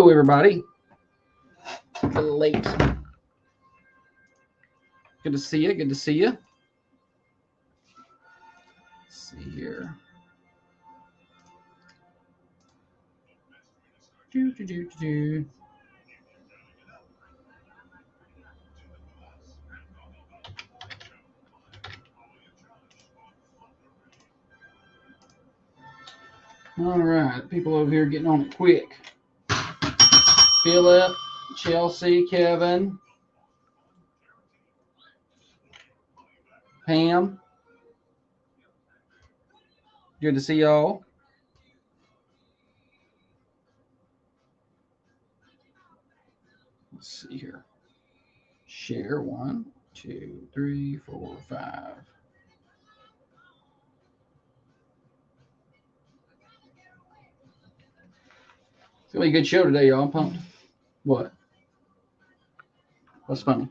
Hello, everybody. A little late. Good to see you. Good to see you. Let's see here. All right, people over here getting on it quick. Philip, Chelsea, Kevin, Pam. Good to see y'all. Let's see here. Share 1, 2, 3, 4, 5. It's gonna be a good show today, y'all. I'm pumped. What? What's funny?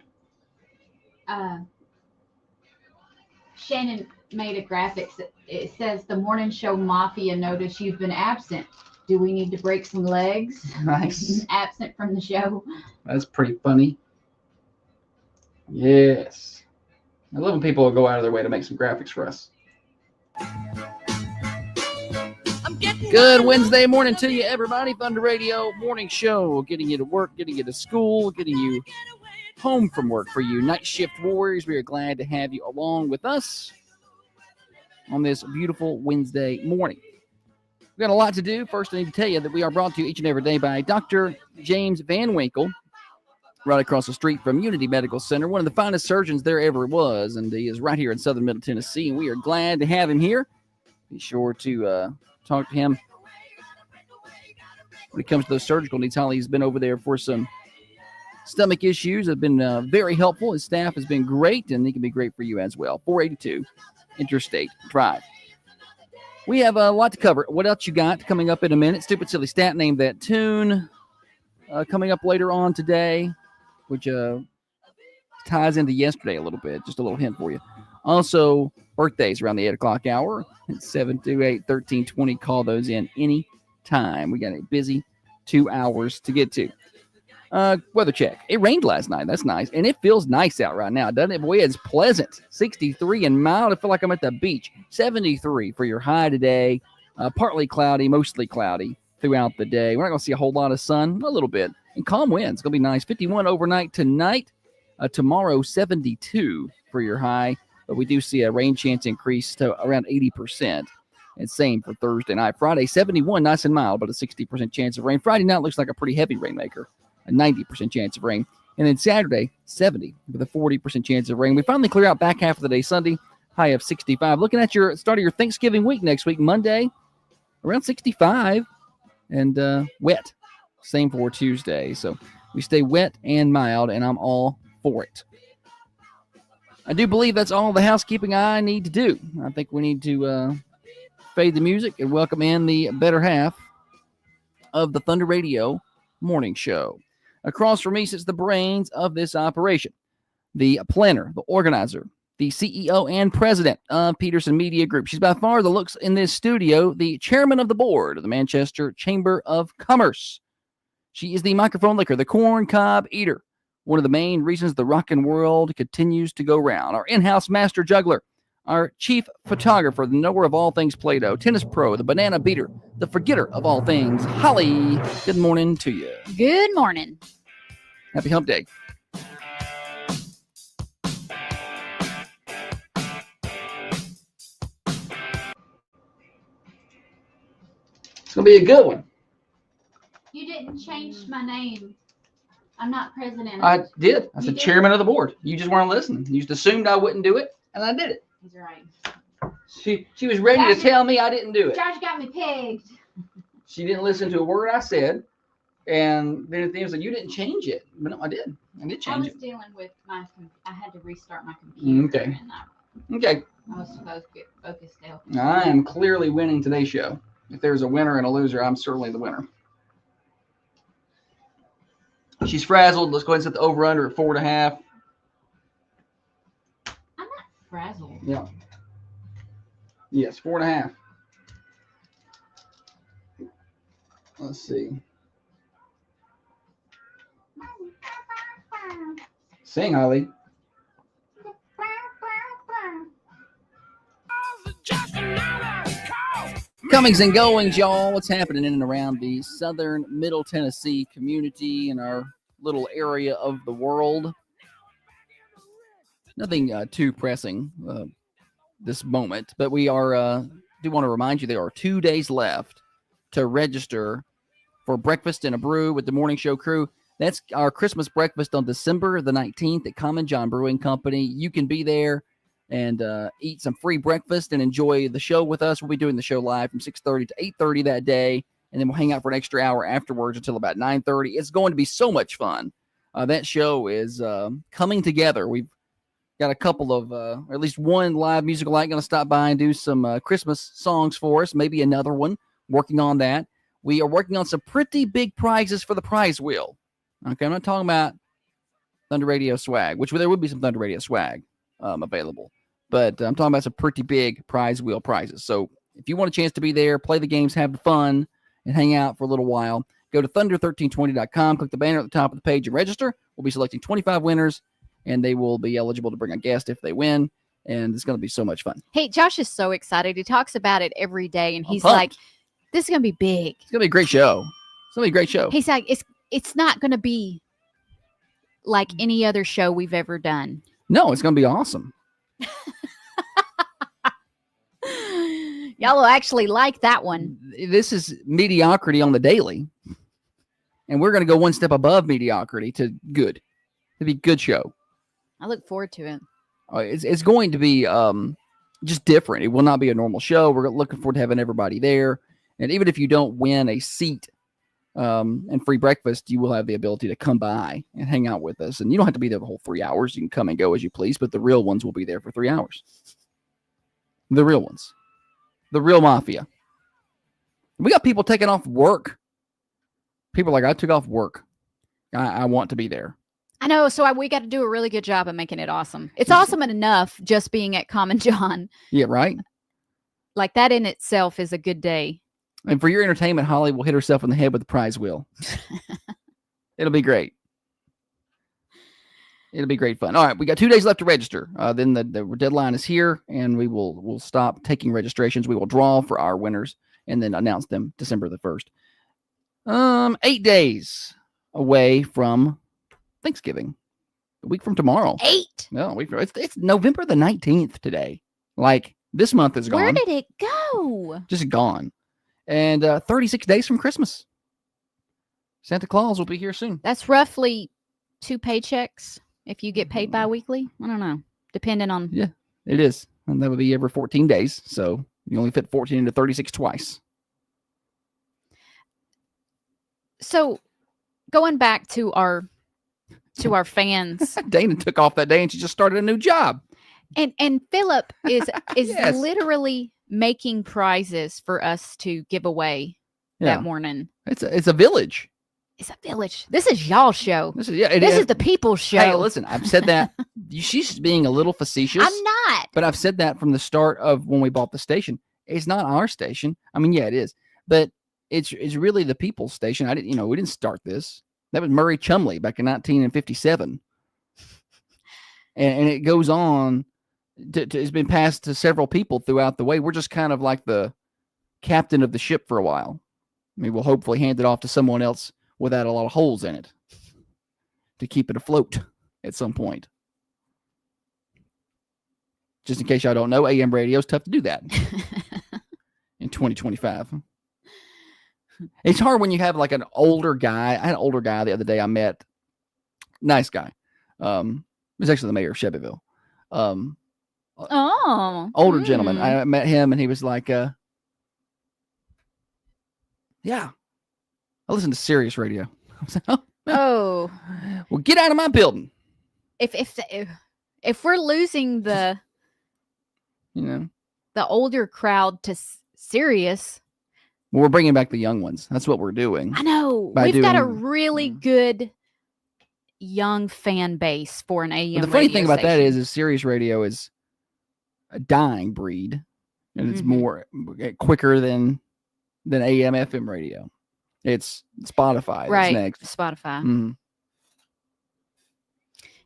Shannon made a graphics. It says the morning show mafia notice you've been absent. Do we need to break some legs? Nice. Absent from the show. That's pretty funny. Yes. I love when people go out of their way to make some graphics for us. Good Wednesday morning to you, everybody. Thunder Radio Morning Show. Getting you to work, getting you to school, getting you home from work for you night shift warriors. We are glad to have you along with us on this beautiful Wednesday morning. We've got a lot to do. First, I need to tell you that we are brought to you each and every day by Dr. James Van Winkle, right across the street from Unity Medical Center, one of the finest surgeons there ever was, and he is right here in southern Middle Tennessee, and we are glad to have him here. Be sure to talk to him when it comes to those surgical needs. Holly's been over there for some stomach issues. Have been very helpful. His staff has been great, and he can be great for you as well. 482 Interstate Drive. We have a lot to cover. What else you got coming up in a minute? Stupid Silly Stat Name That Tune coming up later on today, which ties into yesterday a little bit. Just a little hint for you. Also, birthdays around the 8 o'clock hour. 728-1320. Call those in any time. We got a busy 2 hours to get to. Weather check. It rained last night. That's nice. And it feels nice out right now, doesn't it? Boy, it's pleasant. 63 and mild. I feel like I'm at the beach. 73 for your high today. Partly cloudy, mostly cloudy throughout the day. We're not going to see a whole lot of sun. A little bit. And calm winds. It's going to be nice. 51 overnight tonight. Tomorrow, 72 for your high. But we do see a rain chance increase to around 80%. And same for Thursday night. Friday, 71, nice and mild, but a 60% chance of rain. Friday night looks like a pretty heavy rainmaker. A 90% chance of rain. And then Saturday, 70 with a 40% chance of rain. We finally clear out back half of the day. Sunday, high of 65. Looking at your start of your Thanksgiving week next week, Monday, around 65 and wet. Same for Tuesday. So we stay wet and mild, and I'm all for it. I do believe that's all the housekeeping I need to do. I think we need to fade the music and welcome in the better half of the Thunder Radio Morning Show. Across from me sits the brains of this operation, the planner, the organizer, the CEO and president of Peterson Media Group. She's by far the looks in this studio, the chairman of the board of the Manchester Chamber of Commerce. She is the microphone licker, the corn cob eater, one of the main reasons the rockin' world continues to go round. Our in-house master juggler, our chief photographer, the knower of all things Play-Doh, tennis pro, the banana beater, the forgetter of all things, Holly. Good morning to you. Good morning. Happy Hump Day. It's going to be a good one. You didn't change my name. I'm not president. I did. I said did? Chairman of the board. You just weren't listening. You just assumed I wouldn't do it, and I did it. He's right. She was ready to tell me I didn't do it. Josh got me pegged. She didn't listen to a word I said, and then at the end was like, you didn't change it. But no, I did. I did change it. I was dealing with I had to restart my computer. Okay. And Okay. I was supposed to get focused out. I am clearly winning today's show. If there's a winner and a loser, I'm certainly the winner. She's frazzled. Let's go ahead and set the over-under at 4.5. I'm not frazzled. Yeah. Yes, 4.5. Let's see. Sing, Holly. Comings and goings, y'all. What's happening in and around the southern Middle Tennessee community in our little area of the world? Nothing too pressing this moment, but we are do want to remind you there are 2 days left to register for Breakfast and a Brew with the Morning Show crew. That's our Christmas breakfast on December the 19th at Common John Brewing Company. You can be there and eat some free breakfast and enjoy the show with us. We'll be doing the show live from 6:30 to 8:30 that day, and then we'll hang out for an extra hour afterwards until about 9:30. It's going to be so much fun. That show is coming together. We've got a couple of, or at least one live musical act going to stop by and do some Christmas songs for us, maybe another one, working on that. We are working on some pretty big prizes for the prize wheel. Okay, I'm not talking about Thunder Radio swag, which there will be some Thunder Radio swag available. But I'm talking about some pretty big prize wheel prizes. So if you want a chance to be there, play the games, have the fun, and hang out for a little while, go to thunder1320.com, click the banner at the top of the page, and register. We'll be selecting 25 winners, and they will be eligible to bring a guest if they win. And it's going to be so much fun. Hey, Josh is so excited. He talks about it every day, and he's pumped. like, this is going to be big. It's going to be a great show. It's going to be a great show. He's like, it's not going to be like any other show we've ever done. No, it's going to be awesome. Y'all will actually like that one. This is mediocrity on the daily. And we're going to go one step above mediocrity to good. It'll be a good show. I look forward to it. It's going to be just different. It will not be a normal show. We're looking forward to having everybody there. And even if you don't win a seat and free breakfast, you will have the ability to come by and hang out with us. And you don't have to be there the whole 3 hours. You can come and go as you please, but the real ones will be there for 3 hours. The real ones. The real mafia. We got people taking off work. People are like, I took off work. I want to be there. I know. So we got to do a really good job of making it awesome. It's awesome enough just being at Common John. Yeah, right? Like that in itself is a good day. And for your entertainment, Holly will hit herself in the head with the prize wheel. It'll be great. It'll be great fun. All right, we got 2 days left to register. Then the deadline is here, and we'll stop taking registrations. We will draw for our winners and then announce them December the 1st. 8 days away from Thanksgiving. A week from tomorrow. 8? No, it's November the 19th today. Like, this month is gone. Where did it go? Just gone. And 36 days from Christmas. Santa Claus will be here soon. That's roughly 2 paychecks if you get paid bi-weekly. I don't know. Depending on... Yeah, it is. And that would be every 14 days. So you only fit 14 into 36 twice. So going back to our fans. Dana took off that day and she just started a new job. And Philip is Yes. literally making prizes for us to give away that morning. It's a village. It's a village. This is y'all's show. This This is the people's show. Hey, listen, I've said that. She's being a little facetious. I'm not. But I've said that from the start of when we bought the station. It's not our station. I mean, yeah, it is. But it's really the people's station. We didn't start this. That was Murray Chumley back in 1957. And it goes on. It's been passed to several people throughout the way. We're just kind of like the captain of the ship for a while. I mean, we'll hopefully hand it off to someone else without a lot of holes in it to keep it afloat at some point. Just in case y'all don't know, AM radio is tough to do that in 2025. It's hard when you have like an older guy. I had an older guy the other day I met. Nice guy. He was actually the mayor of Shelbyville. Older gentleman. I met him and he was like, yeah, I listen to Sirius radio. I was like, Oh. Well, get out of my building. If we're losing the older crowd to Sirius, well, we're bringing back the young ones. That's what we're doing. I know. We've got a really good young fan base for an AM. But the funny thing about that is Sirius radio is a dying breed, and it's more quicker than AM FM radio. It's Spotify. Right. That's next. Spotify. Mm-hmm.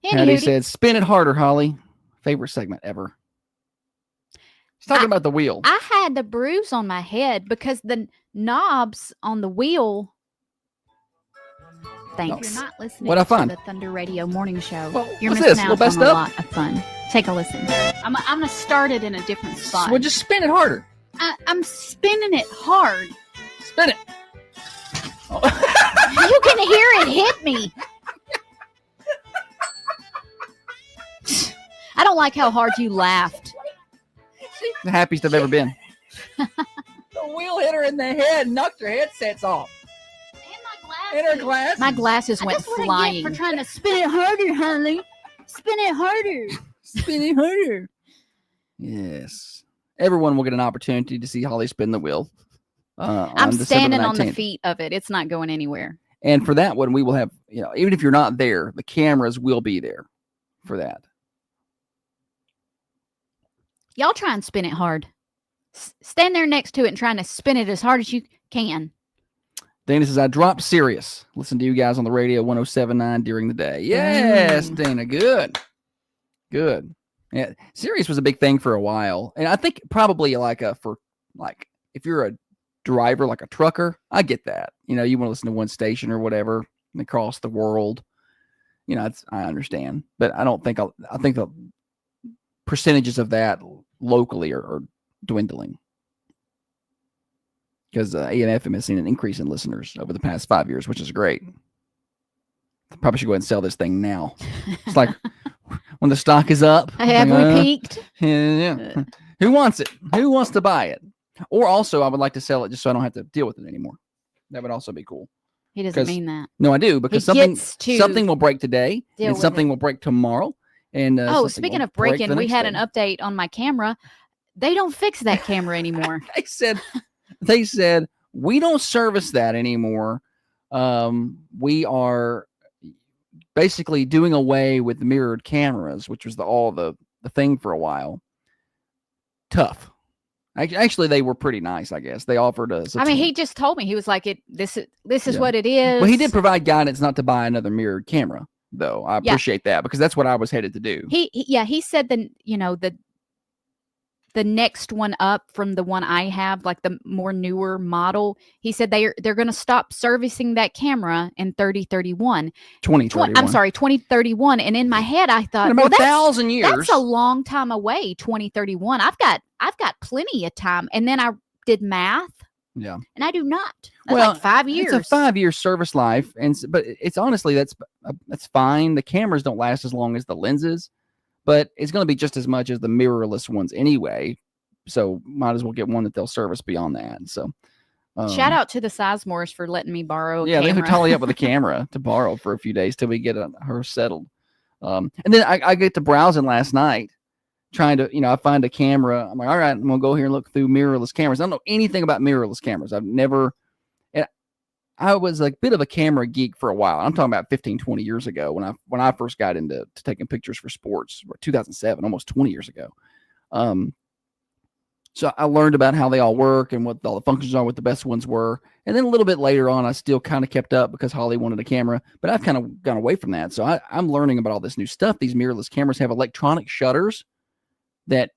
Hattie said, spin it harder, Holly. Favorite segment ever. She's talking about the wheel. I had the bruise on my head because the knobs on the wheel. Thanks. You're not listening What'd I find? to the Thunder Radio Morning Show. Well, You're what's missing this? out Little best on a of? lot of fun. Take a listen. I'm going to start it in a different spot. Well, just spin it harder. I'm spinning it hard. Spin it. You can hear it hit me. I don't like how hard you laughed. The happiest I've ever been. The wheel hit her in the head, knocked her headsets off. And her glasses. My glasses went flying. For trying to spin it harder, honey. Spin it harder. Spin it harder. Yes. Everyone will get an opportunity to see Holly spin the wheel. I'm December standing on the 19th. feet of it. It's not going anywhere. And for that one, we will have, even if you're not there, the cameras will be there for that. Y'all try and spin it hard. Stand there next to it and trying to spin it as hard as you can. Dana says, I dropped Sirius. Listen to you guys on the radio 107.9 during the day. Yes, Dana. Good. Good. Yeah, Sirius was a big thing for a while. And I think probably if you're a driver, like a trucker, I get that. You want to listen to one station or whatever across the world. I understand. But I think the percentages of that locally are dwindling. Because AM FM has seen an increase in listeners over the past 5 years, which is great. Probably should go ahead and sell this thing now. It's like when the stock is up. Have we peaked? Yeah. Who wants it? Who wants to buy it? Or also, I would like to sell it just so I don't have to deal with it anymore. That would also be cool. He doesn't mean that. No, I do, because something will break today, and something will break tomorrow. And speaking of breaking, we had an update on my camera. They don't fix that camera anymore. They said we don't service that anymore. We are basically doing away with mirrored cameras, which was the thing for a while. Tough. Actually, they were pretty nice, I guess. They offered us. He just told me. He was like, "This is what it is." Well, he did provide guidance not to buy another mirrored camera, though. I appreciate that because that's what I was headed to do. He said the next one up from the one I have, like the more newer model, he said they're going to stop servicing that camera in 2031. 2031. And in my head, I thought, about 1,000 years. That's a long time away. 2031. I've got plenty of time. And then I did math. Yeah. And I do not. That's like 5 years. It's a 5-year service life, but it's honestly that's fine. The cameras don't last as long as the lenses. But it's going to be just as much as the mirrorless ones anyway. So might as well get one that they'll service beyond that. So shout out to the Sizemores for letting me borrow a camera. They hooked Holly up with a camera to borrow for a few days till we get her settled. And then I get to browsing last night trying to, I find a camera. I'm like, all right, I'm going to go here and look through mirrorless cameras. I don't know anything about mirrorless cameras. I was a bit of a camera geek for a while. I'm talking about 15, 20 years ago when I first got into taking pictures for sports, 2007, almost 20 years ago. So I learned about how they all work and what all the functions are, what the best ones were. And then a little bit later on, I still kind of kept up because Holly wanted a camera, but I've kind of gone away from that. So I'm learning about all this new stuff. These mirrorless cameras have electronic shutters that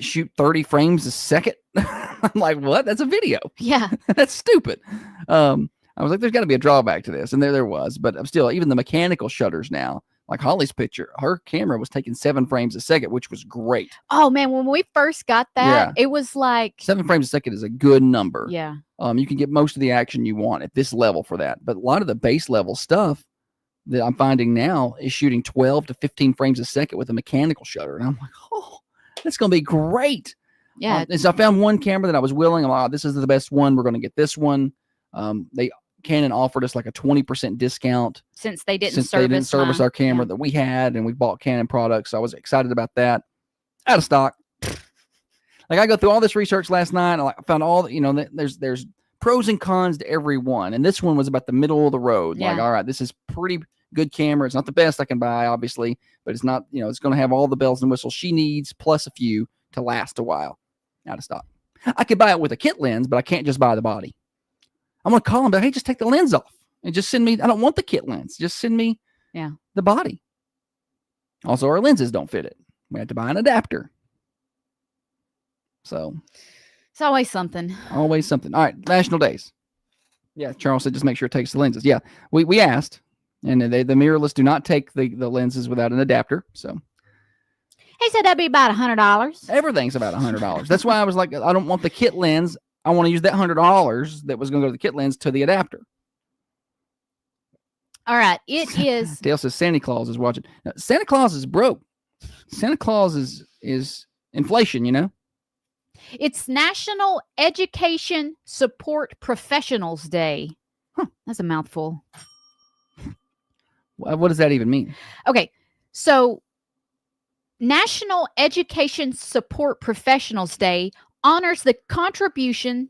shoot 30 frames a second. I'm like, what? That's a video. Yeah. That's stupid. I was like, there's got to be a drawback to this. And there was. But I'm still, even the mechanical shutters now, like Holly's picture, her camera was taking 7 frames a second, which was great. Oh, man. When we first got that, it was like 7 frames a second is a good number. Yeah. You can get most of the action you want at this level for that. But a lot of the base level stuff that I'm finding now is shooting 12 to 15 frames a second with a mechanical shutter. And I'm like, oh, that's going to be great. Yeah. And so I found one camera that I was willing. I'm like, oh, this is the best one. We're going to get this one. Canon offered us like a 20% discount since they didn't service our camera that we had, and we bought Canon products. So I was excited about that. Out of stock. Like I go through all this research last night, and I found all there's pros and cons to every one, and this one was about the middle of the road. Yeah. Like, all right, this is pretty good camera. It's not the best I can buy, obviously, but it's not, it's going to have all the bells and whistles she needs plus a few to last a while. Out of stock. I could buy it with a kit lens, but I can't just buy the body. I'm going to call him, but hey, just take the lens off and just send me. I don't want the kit lens. Just send me the body. Also, our lenses don't fit it. We have to buy an adapter. So It's always something. always something. All right, national days. Yeah, Charles said just make sure it takes the lenses. Yeah, we asked, and the mirrorless do not take the lenses without an adapter. So He said that'd be about $100. everything's about $100. That's why I was like, I don't want the kit lens. I want to use that $100 that was going to go to the kit lens to the adapter. All right, it is. Dale says Santa Claus is watching. Now, Santa Claus is broke. Santa Claus is inflation, you know? It's National Education Support Professionals Day. Huh. That's a mouthful. What does that even mean? Okay, so National Education Support Professionals Day honors the contribution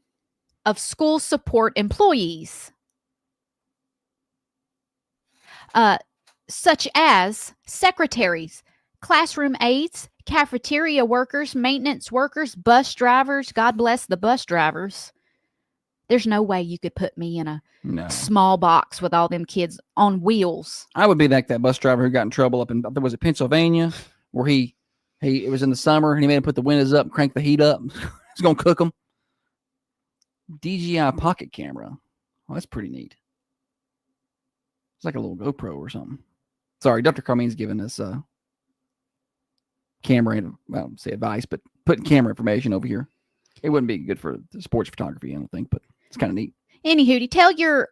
of school support employees, such as secretaries, classroom aides, cafeteria workers, maintenance workers, bus drivers. God bless the bus drivers. There's no way you could put me in a No. small box with all them kids on wheels. I would be like that bus driver who got in trouble up in, there was a Pennsylvania where it was in the summer and he made him put the windows up and crank the heat up. He's going to cook them. DJI pocket camera. Oh, that's pretty neat. It's like a little GoPro or something. Sorry, Dr. Carmine's giving us camera, I don't say advice, but putting camera information over here. It wouldn't be good for sports photography, I don't think, but it's kind of neat. Anywho, tell your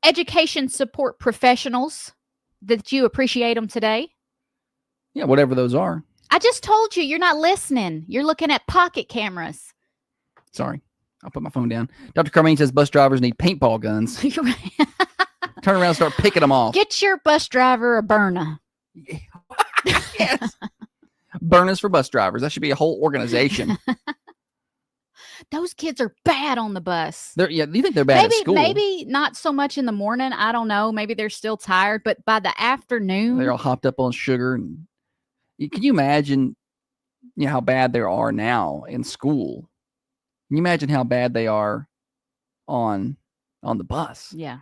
education support professionals that you appreciate them today. Yeah, whatever those are. I just told you, you're not listening. You're looking at pocket cameras. Sorry, I'll put my phone down. Dr. Carmine says bus drivers need paintball guns. Turn around and start picking them off. Get your bus driver a burner. Yes. Burners for bus drivers. That should be a whole organization. Those kids are bad on the bus. Do you think they're bad at school? Maybe not so much in the morning. I don't know. Maybe they're still tired, but by the afternoon, They're all hopped up on sugar. And can you imagine how bad they are now in school? Can you imagine how bad they are on the bus? yeah.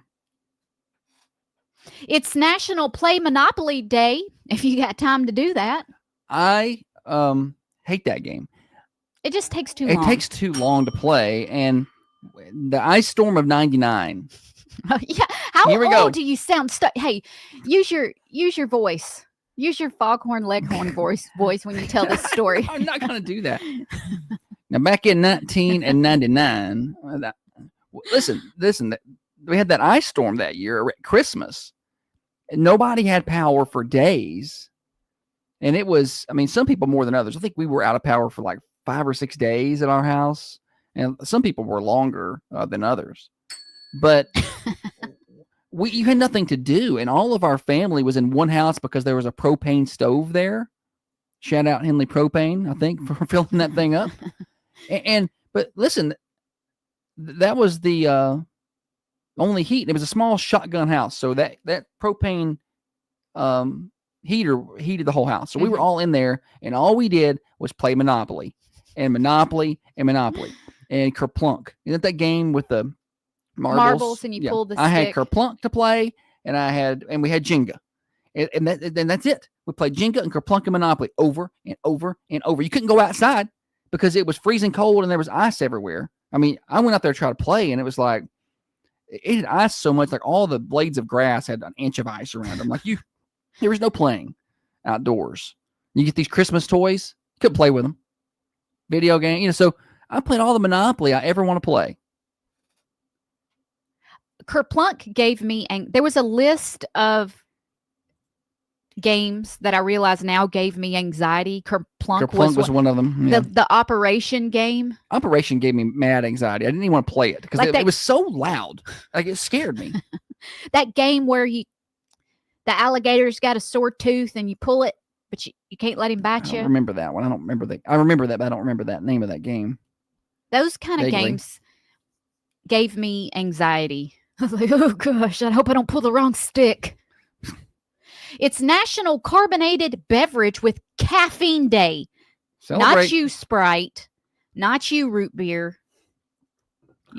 It's National Play Monopoly Day, if you got time to do that. I hate that game. It just takes too long. It takes too long to play. And the Ice Storm of 99. Yeah. How Here we old go. do you sound? Hey, use your voice. Use your foghorn leghorn voice when you tell this story. I'm not going to do that. Now, back in 1999, listen, we had that ice storm that year at Christmas. And nobody had power for days. And it was, some people more than others. I think we were out of power for like 5 or 6 days at our house. And some people were longer than others. But you had nothing to do. And all of our family was in one house because there was a propane stove there. Shout out Henley Propane, I think, for filling that thing up. But listen, that was the only heat. It was a small shotgun house. So that propane heater heated the whole house. So we were all in there, and all we did was play Monopoly and Monopoly and Monopoly and Kerplunk. Isn't that game with the marbles and you pulled the I had stick. Kerplunk to play, and we had Jenga. And that's it. We played Jenga and Kerplunk and Monopoly over and over and over. You couldn't go outside because it was freezing cold and there was ice everywhere. I went out there to try to play, and it was like, it had ice so much, like all the blades of grass had an inch of ice around them. Like there was no playing outdoors. You get these Christmas toys, you couldn't play with them. Video game, so I played all the Monopoly I ever want to play. Kerplunk gave me, and there was a list of games that I realize now gave me anxiety. Kerplunk was one of them. Yeah. The Operation game. Operation gave me mad anxiety. I didn't even want to play it because it was so loud. Like, it scared me. That game where the alligator's got a sore tooth and you pull it, but you can't let him bite I you. don't remember that one. I remember that, but I don't remember that name of that game. Those kind of games gave me anxiety. I was like, oh gosh, I hope I don't pull the wrong stick. It's National Carbonated Beverage with Caffeine Day. Celebrate. Not you, Sprite. Not you, root beer.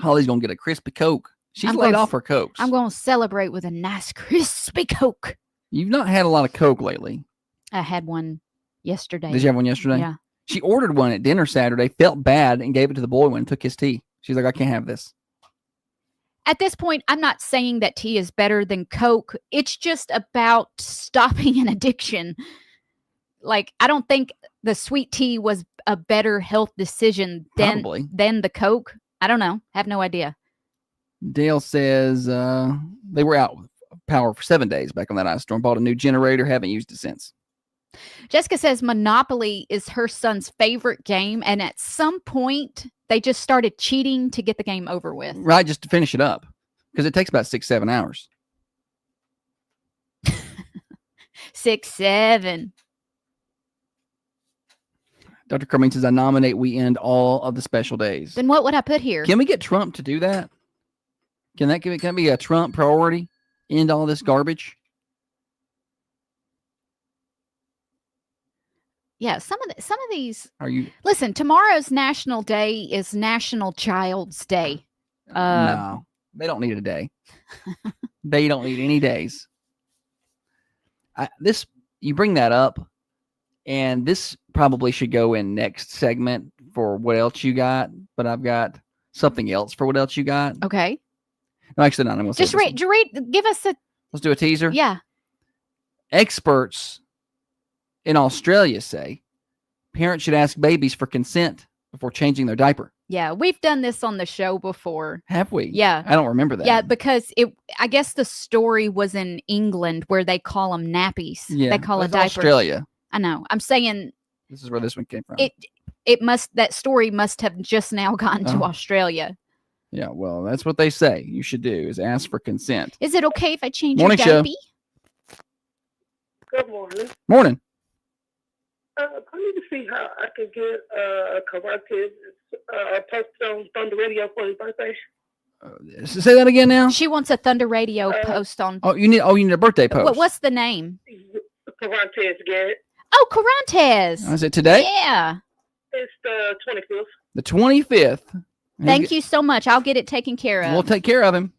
Holly's going to get a crispy Coke. She's laid off her Cokes. I'm going to celebrate with a nice crispy Coke. You've not had a lot of Coke lately. I had one yesterday. Did you have one yesterday? Yeah. She ordered one at dinner Saturday, felt bad, and gave it to the boy when he took his tea. She's like, I can't have this. At this point, I'm not saying that tea is better than Coke. It's just about stopping an addiction. Like, I don't think the sweet tea was a better health decision than the Coke. I don't know. Have no idea. Dale says they were out of power for 7 days back on that ice storm. Bought a new generator. Haven't used it since. Jessica says Monopoly is her son's favorite game. And at some point, they just started cheating to get the game over with. Right, just to finish it up. Because it takes about 6-7 hours. 6-7. Dr. Cummings says, I nominate we end all of the special days. Then what would I put here? Can we get Trump to do that? Can that be a Trump priority? End all this garbage? Yeah, some of these. Are you? Listen, tomorrow's National Day is National Child's Day. No, they don't need a day. They don't need any days. You bring that up, and this probably should go in next segment for what else you got. But I've got something else for what else you got. Okay. No, actually, not. I'm gonna just read. Give us a. Let's do a teaser. Yeah. Experts in Australia say parents should ask babies for consent before changing their diaper. Yeah, we've done this on the show before. Have we? Yeah. I don't remember that. Yeah, because I guess the story was in England where they call them nappies. Yeah. They call it diapers. Australia. I know. I'm saying this is where this one came from. That story must have just now gotten to Australia. Yeah, well, that's what they say you should do is ask for consent. Is it okay if I change Morning your show. diaper? Good morning. Morning. I need to see how I can get Caracas posted on Thunder Radio for his birthday. Say that again now. She wants a Thunder Radio post on. You need a birthday post. What's the name? Carantes Garrett. Oh, Carantes. Is it today? Yeah. It's the 25th. The 25th. Thank you so much. I'll get it taken care of. We'll take care of him.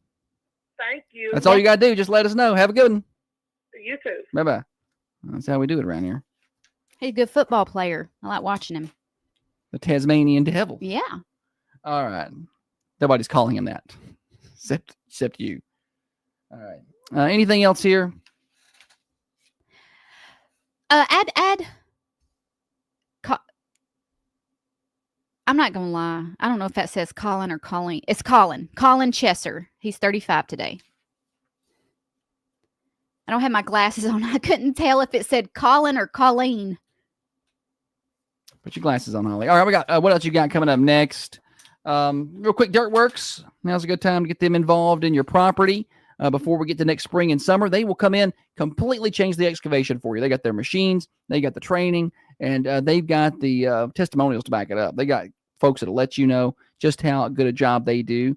Thank you. That's all you got to do. Just let us know. Have a good one. You too. Bye-bye. That's how we do it around here. He's a good football player. I like watching him. The Tasmanian Devil. Yeah. All right. Nobody's calling him that except you. All right. Anything else here? Add. I'm not going to lie. I don't know if that says Colin or Colleen. It's Colin. Colin Chesser. He's 35 today. I don't have my glasses on. I couldn't tell if it said Colin or Colleen. Put your glasses on, Holly. All right, we got what else you got coming up next? Real quick, Dirt Works. Now's a good time to get them involved in your property. Before we get to next spring and summer, they will come in, completely change the excavation for you. They got their machines, they got the training, and they've got the testimonials to back it up. They got folks that'll let you know just how good a job they do.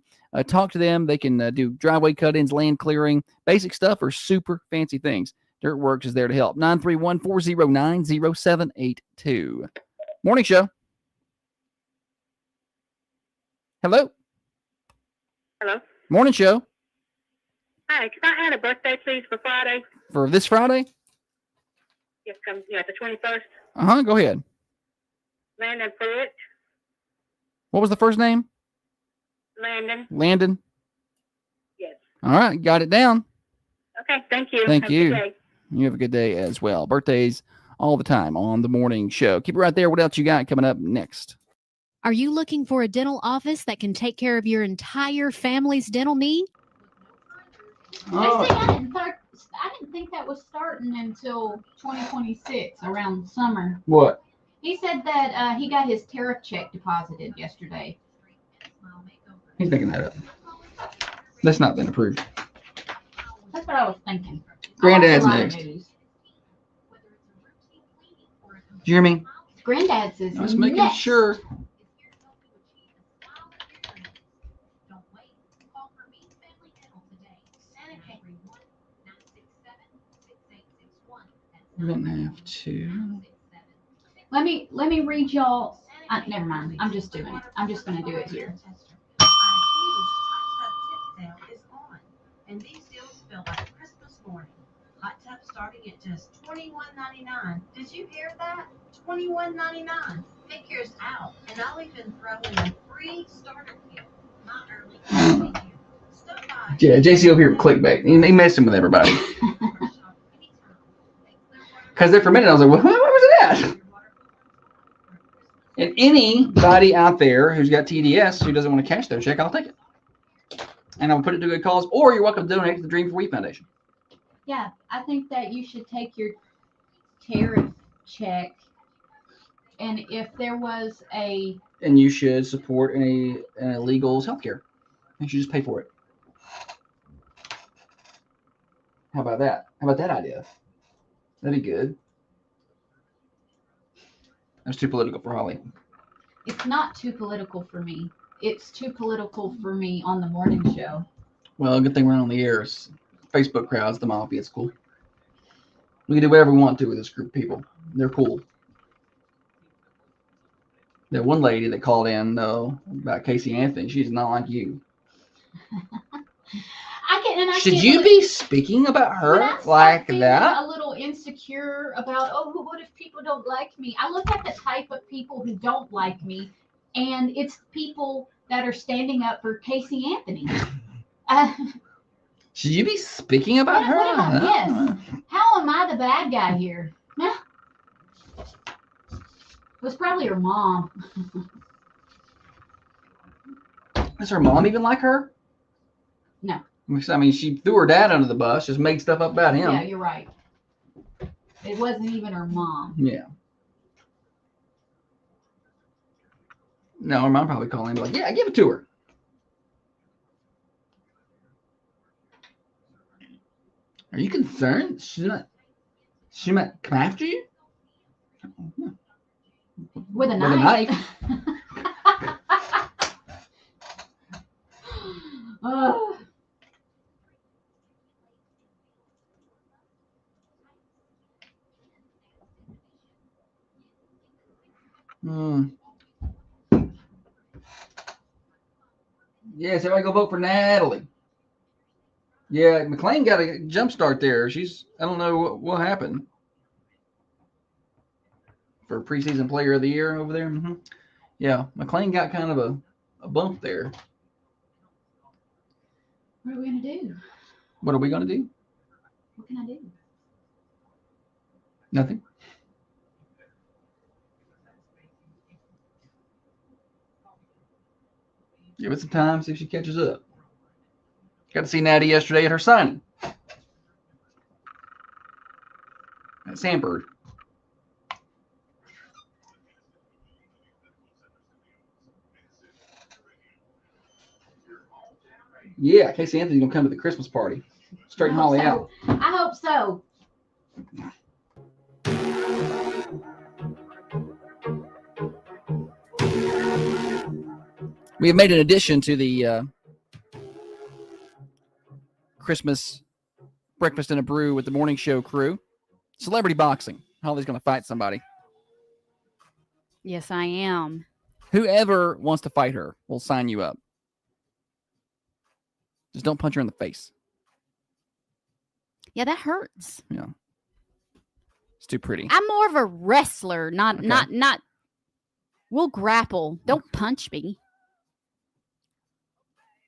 Talk to them. They can do driveway cut-ins, land clearing, basic stuff, or super fancy things. Dirt Works is there to help. 931-409-0782. Morning show. Hello. Hello. Morning show. Hi. Can I add a birthday, please, for Friday? For this Friday? Yes, the 21st. Go ahead. Landon Pruitt. What was the first name? Landon. Yes. All right. Got it down. Okay. Thank you. Thank you. Have a good day. You have a good day as well. Birthdays all the time on the morning show. Keep it right there. What else you got coming up next? Are you looking for a dental office that can take care of your entire family's dental need? I didn't think that was starting until 2026, around summer. What? He said that he got his tariff check deposited yesterday. He's making that up. That's not been approved. That's what I was thinking. Granddad's I watch a lot next. of news. Do you hear me? Granddad's is I was making next. sure. We didn't have to. Let me read y'all. Never mind. I'm just doing it. I'm just going to do it here. Hot tub starting at just $21.99. Did you hear that? $21.99. Take yours out, and I'll even throw in a free starter kit. Not early. Stop by. Yeah, JC over here with clickbait. He messing with everybody. Because there for a minute I was like, well, what was that? And anybody out there who's got TDS who doesn't want to cash their check, I'll take it. And I'll put it to good cause, or you're welcome to donate to the Dream for We Foundation. Yeah, I think that you should take your tariff check, and if there was a And you should support an illegal's healthcare. You should just pay for it. How about that? How about that idea? That'd be good. That's too political for Holly. it's not too political for me. It's too political for me on the morning show. Well, good thing we're on the air. It's Facebook crowds, the mafia. It's cool. We can do whatever we want to with this group of people. They're cool. That one lady that called in, though, about Casey Anthony, she's not like you. Should you be speaking about her like that? A little insecure about, what if people don't like me? I look at the type of people who don't like me, and it's people that are standing up for Casey Anthony. Should you be speaking about her? What about this? How am I the bad guy here? It was probably her mom. Does her mom even like her? No. I mean, she threw her dad under the bus, just made stuff up about him. Yeah, you're right. It wasn't even her mom. Yeah. No, her mom probably called him like, yeah, give it to her. Are you concerned? She might come after you? With a knife. Yes, everybody go vote for Natalie. Yeah, McLean got a jump start there. I don't know what happened. For preseason player of the year over there. Mm-hmm. Yeah, McLean got kind of a bump there. What are we going to do? What are we going to do? What can I do? Nothing. Give it some time, see if she catches up. Got to see Natty yesterday at her signing. At Sandberg. Yeah, Casey Anthony's going to come to the Christmas party. Straighten Holly out. I hope so. We have made an addition to the Christmas Breakfast and a Brew with the Morning Show crew. Celebrity boxing. Holly's going to fight somebody. Yes, I am. Whoever wants to fight her will sign you up. Just don't punch her in the face. Yeah, that hurts. Yeah. It's too pretty. I'm more of a wrestler, not. We'll grapple. Don't punch me.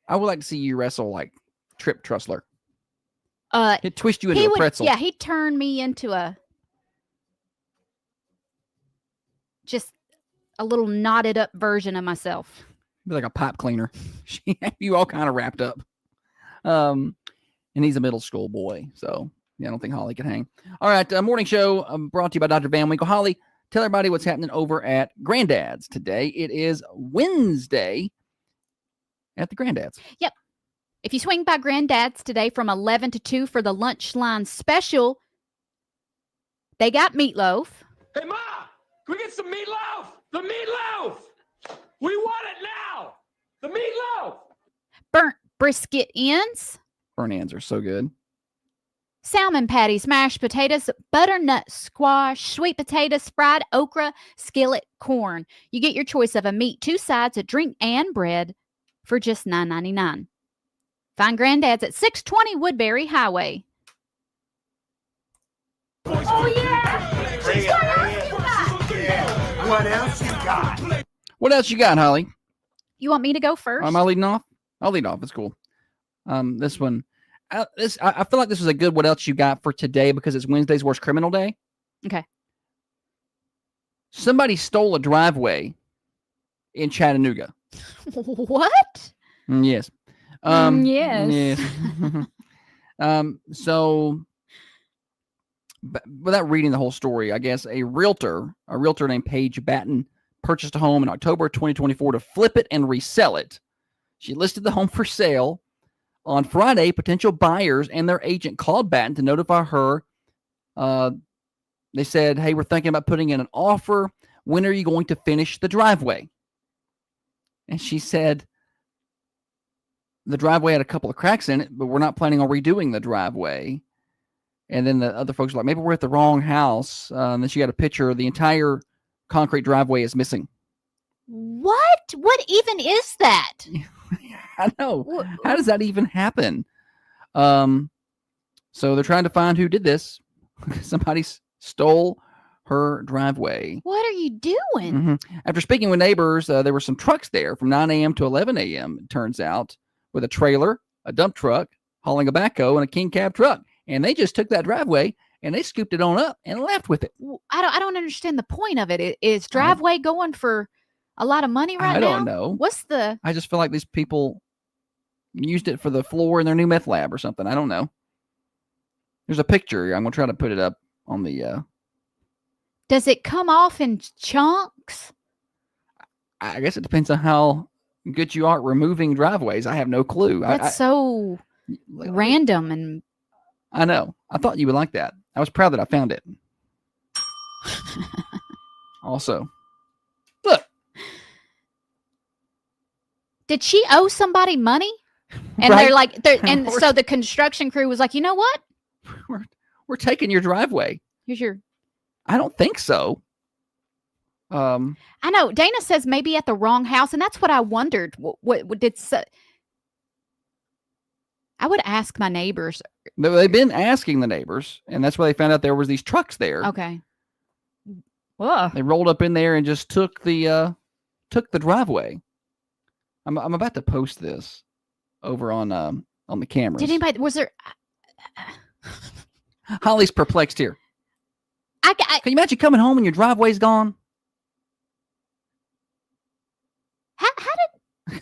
I would like to see you wrestle like Trip Trussler. He'd twist you into He a would, pretzel. yeah, he'd turn me into a little knotted up version of myself. Be like a pipe cleaner. She had you all kind of wrapped up. And he's a middle school boy, so yeah, I don't think Holly can hang. All right, morning show brought to you by Dr. Van Winkle. Holly, tell everybody what's happening over at Granddad's today. It is Wednesday at the Granddad's. Yep. If you swing by Granddad's today from 11 to 2 for the lunch line special, they got meatloaf. Hey, Ma, can we get some meatloaf? The meatloaf! We want it now! The meatloaf! Burnt brisket ends. Burnt ends are so good. Salmon patties, mashed potatoes, butternut squash, sweet potatoes, fried okra, skillet corn. You get your choice of a meat, 2 sides, a drink, and bread for just $9.99. Find Granddad's at 620 Woodbury Highway. Oh yeah. Bring it. What else you got? What else you got, Holly? You want me to go first? Am I leading off? I'll lead off. It's cool. This one, I feel like this was a good what else you got for today because it's Wednesday's Worst Criminal Day. Okay. Somebody stole a driveway in Chattanooga. What? Yes. Yes. So without reading the whole story, I guess a realtor named Paige Batten purchased a home in October 2024 to flip it and resell it. She listed the home for sale. On Friday, potential buyers and their agent called Batten to notify her. They said, hey, we're thinking about putting in an offer. When are you going to finish the driveway? And she said, the driveway had a couple of cracks in it, but we're not planning on redoing the driveway. And then the other folks were like, maybe we're at the wrong house. And then she got a picture. The entire concrete driveway is missing. What? What even is that? I know. How does that even happen? So they're trying to find who did this. Somebody stole her driveway. What are you doing? Mhm. After speaking with neighbors, there were some trucks there from 9 a.m. to 11 a.m., it turns out, with a trailer, a dump truck, hauling a backhoe, and a king cab truck. And they just took that driveway and they scooped it on up and left with it. I don't understand the point of it. Is driveway going for a lot of money right now? I don't know. What's the... I just feel like these people used it for the floor in their new meth lab or something. I don't know. There's a picture. I'm going to try to put it up on the... Does it come off in chunks? I guess it depends on how good you are at removing driveways. I have no clue. That's so random. And I know. I thought you would like that. I was proud that I found it. Also, look. Did she owe somebody money? And Right? they're like, and so the construction crew was like, you know what? We're taking your driveway. Here's your... I don't think so. I know Dana says maybe at the wrong house, and that's what I wondered. What did I would ask my neighbors. They've been asking the neighbors, and that's why they found out there was these trucks there. Okay. Whoa. They rolled up in there and just took the driveway. I'm about to post this over on the cameras. Did anybody? Was there? Holly's perplexed here. Can you imagine coming home and your driveway's gone? How did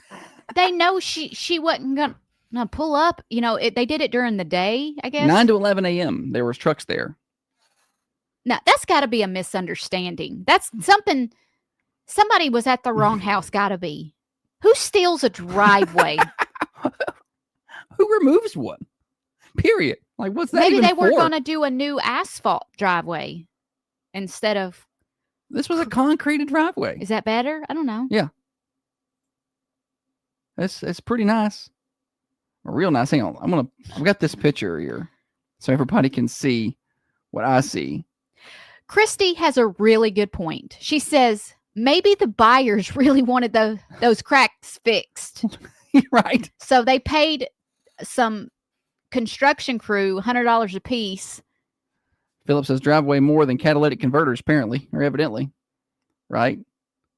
they know she wasn't gonna pull up? You know, they did it during the day, I guess. 9 to 11 a.m. There was trucks there. Now that's got to be a misunderstanding. That's something. Somebody was at the wrong house. Got to be. Who steals a driveway? Who removes one? Period. Like, what's that? Maybe even they were for? going to do a new asphalt driveway instead of. This was a concreted driveway. Is that better? I don't know. Yeah. It's pretty nice. Real nice. Hang on. I've got this picture here so everybody can see what I see. Christy has a really good point. She says maybe the buyers really wanted those cracks fixed. Right. So they paid some construction crew $100 a piece. Philip says driveway more than catalytic converters, apparently, or evidently. Right?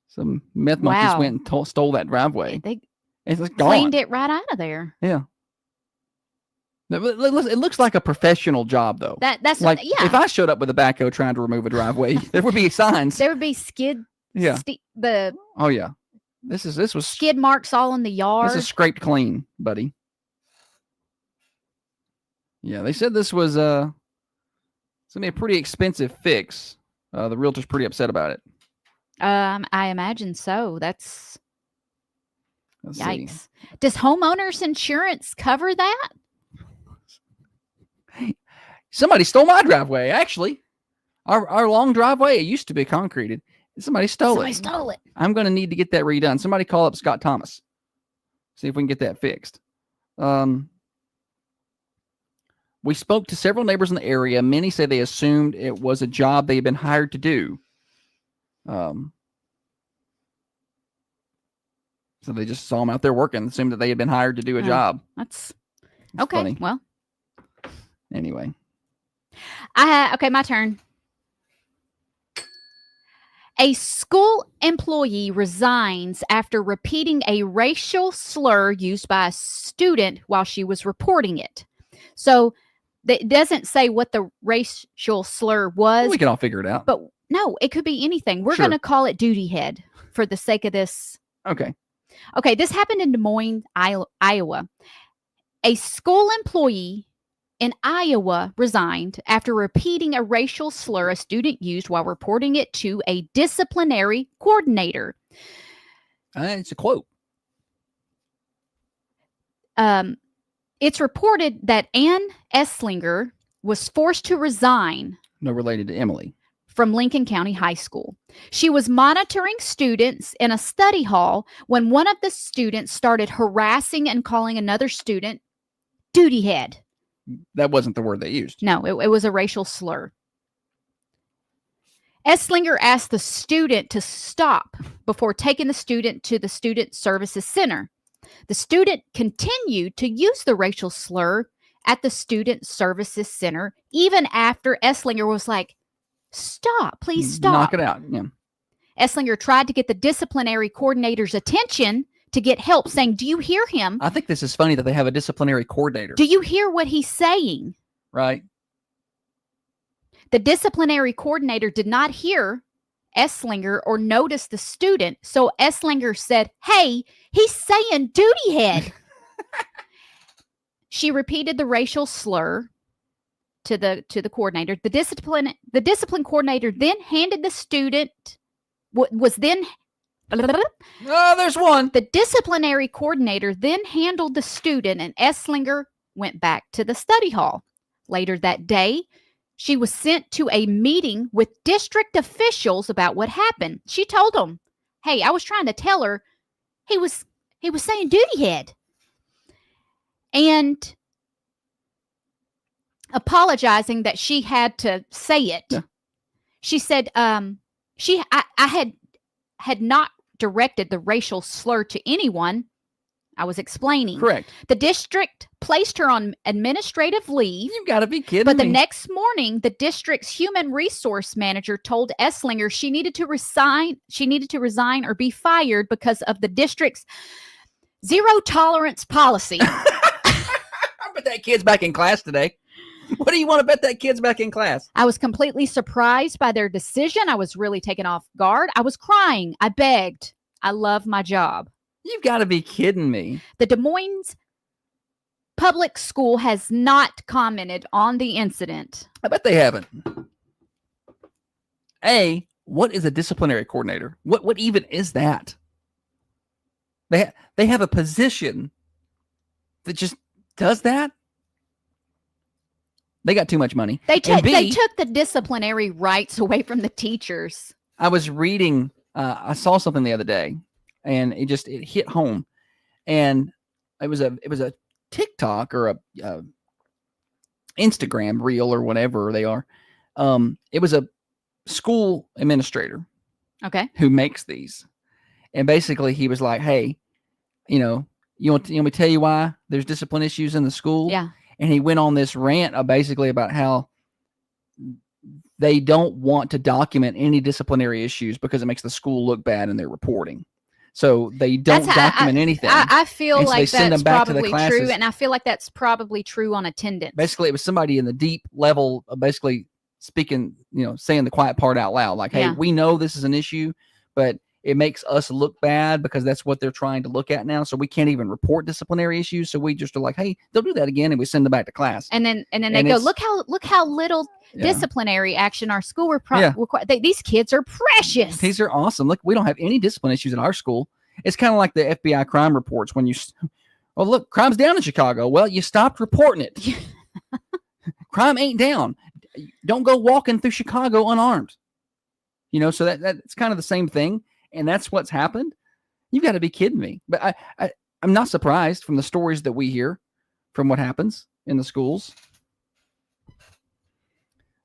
Some meth monkeys went and stole that driveway. They it's like cleaned gone. it right out of there. Yeah. It looks like a professional job, though. That's like, yeah. if I showed up with a backhoe trying to remove a driveway, there would be signs. There would be skid. Yeah. Oh yeah. This was skid marks all in the yard. This is scraped clean, buddy. Yeah, they said this was it's gonna be a pretty expensive fix. The realtor's pretty upset about it. I imagine so. That's Let's yikes. see. Does homeowners insurance cover that? Somebody stole my driveway. Actually, our long driveway, it used to be concreted. Somebody stole it. I'm going to need to get that redone. Somebody call up Scott Thomas. See if we can get that fixed. We spoke to several neighbors in the area. Many say they assumed it was a job they had been hired to do. So they just saw them out there working, assumed that they had been hired to do a job. That's okay. Funny. Well, anyway. okay, my turn. A school employee resigns after repeating a racial slur used by a student while she was reporting it. So it doesn't say what the racial slur was, We can all figure it out. but no, it could be anything. We're Sure. going to call it duty head for the sake of this. Okay. Okay, this happened in Des Moines, Iowa. A school employee in Iowa resigned after repeating a racial slur a student used while reporting it to a disciplinary coordinator. It's a quote. It's reported that Ann Esslinger was forced to resign No related to Emily. from Lincoln County High School. She was monitoring students in a study hall when one of the students started harassing and calling another student duty head. That wasn't the word they used. No, it was a racial slur. Esslinger asked the student to stop before taking the student to the Student Services Center. The student continued to use the racial slur at the Student Services Center even after Esslinger was like, stop, please stop. Knock it out. Yeah. Esslinger tried to get the disciplinary coordinator's attention to get help, saying, do you hear him? I think this is funny that they have a disciplinary coordinator, Do you hear what he's saying? right? The disciplinary coordinator did not hear Esslinger or notice the student, so Esslinger said, hey, he's saying duty head. She repeated the racial slur to the coordinator. The discipline coordinator then handed the student Oh, there's one. The disciplinary coordinator then handled the student, and Esslinger went back to the study hall. Later that day, she was sent to a meeting with district officials about what happened. She told them, hey, I was trying to tell her he was saying duty head. And apologizing that she had to say it. Yeah. She said, I had not directed the racial slur to anyone. I was explaining. Correct. The district placed her on administrative leave. You've got to be kidding But the me. next morning, the district's human resource manager told Esslinger she needed to resign or be fired because of the district's zero tolerance policy. I bet that kid's back in class today. What do you want to bet that kid's back in class? I was completely surprised by their decision. I was really taken off guard. I was crying. I begged. I love my job. You've got to be kidding me. The Des Moines Public School has not commented on the incident. I bet they haven't. What is a disciplinary coordinator? What even is that? They have a position that just does that? They got too much money. They And B, took the disciplinary rights away from the teachers. I was reading, I saw something the other day, and it hit home, and it was a TikTok or a Instagram reel or whatever they are. It was a school administrator Okay. who makes these, and basically he was like, "Hey, you want me to tell you why there's discipline issues in the school?" Yeah. And he went on this rant basically about how they don't want to document any disciplinary issues because it makes the school look bad in their reporting. So they don't document anything. I feel And so they like send that's them back to the probably classes. true, and I feel like that's probably true on attendance. Basically, it was somebody in the deep level of basically speaking, saying the quiet part out loud. Like, hey, Yeah. we know this is an issue, but it makes us look bad because that's what they're trying to look at now. So we can't even report disciplinary issues. So we just are like, hey, they'll do that again, and we send them back to class. And then they And go, it's- look how little Yeah. disciplinary action our school Yeah. these kids are precious. These are awesome. Look, we don't have any discipline issues at our school. It's kind of like the FBI crime reports when look, crime's down in Chicago. Well, you stopped reporting it. Crime ain't down. Don't go walking through Chicago unarmed. So that's kind of the same thing. And that's what's happened. You've got to be kidding me. But I'm not surprised from the stories that we hear from what happens in the schools.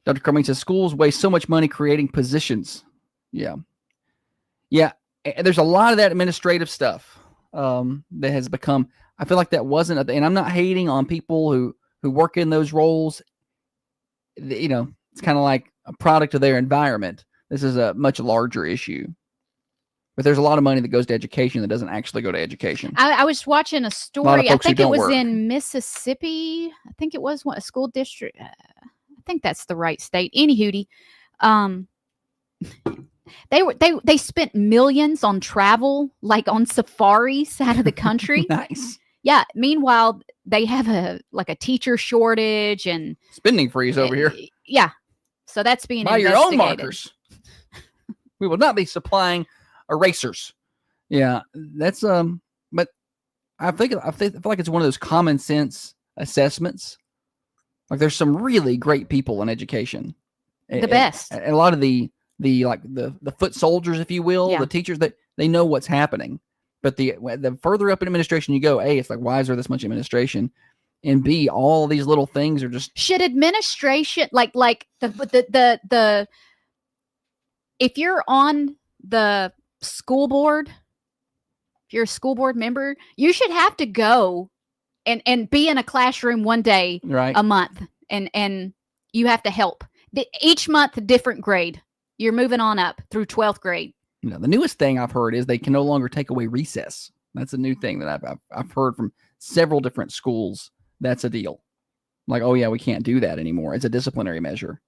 Dr. Cummings says schools waste so much money creating positions. Yeah. And there's a lot of that administrative stuff that has become, I feel like that wasn't, and I'm not hating on people who work in those roles. It's kind of like a product of their environment. This is a much larger issue. But there's a lot of money that goes to education that doesn't actually go to education. I was watching a lot of story. I folks who think it don't was work. in Mississippi. I think it was a school district. I think that's the right state. Anywho, they spent millions on travel, like on safaris out of the country. Nice. Yeah. Meanwhile, they have a teacher shortage and Spending freeze over here. Yeah. So that's being Buy your own investigated. markers. We will not be supplying erasers. Yeah, that's but I feel like it's one of those common sense assessments. Like there's some really great people in education. The best. And a lot of the foot soldiers, if you will, Yeah. the teachers, that they know what's happening. But the further up in administration you go, A, it's like, why is there this much administration? And B, all these little things are just Should administration like the if you're on the school board, if you're a school board member, you should have to go and be in a classroom one day right. a month and you have to help. Each month a different grade. You're moving on up through 12th grade. You know, the newest thing I've heard is they can no longer take away recess. That's a new thing that I've heard from several different schools. That's a deal. Like, oh yeah, we can't do that anymore. It's a disciplinary measure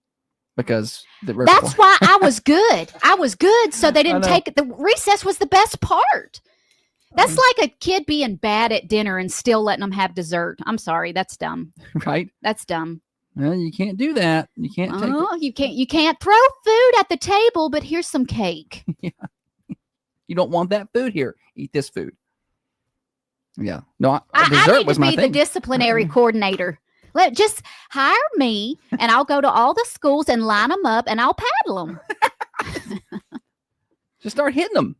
because That's why I was good. I was good, so they didn't know. take it. The recess was the best part. That's like a kid being bad at dinner and still letting them have dessert. I'm sorry, that's dumb. right. That's dumb. Well, you can't do that. You can't take it. Oh, you can't throw food at the table, but here's some cake. You don't want that food here. Eat this food. Yeah. No, I dessert need was to my be the thing. disciplinary coordinator. Just hire me, and I'll go to all the schools and line them up, and I'll paddle them. Just start hitting them.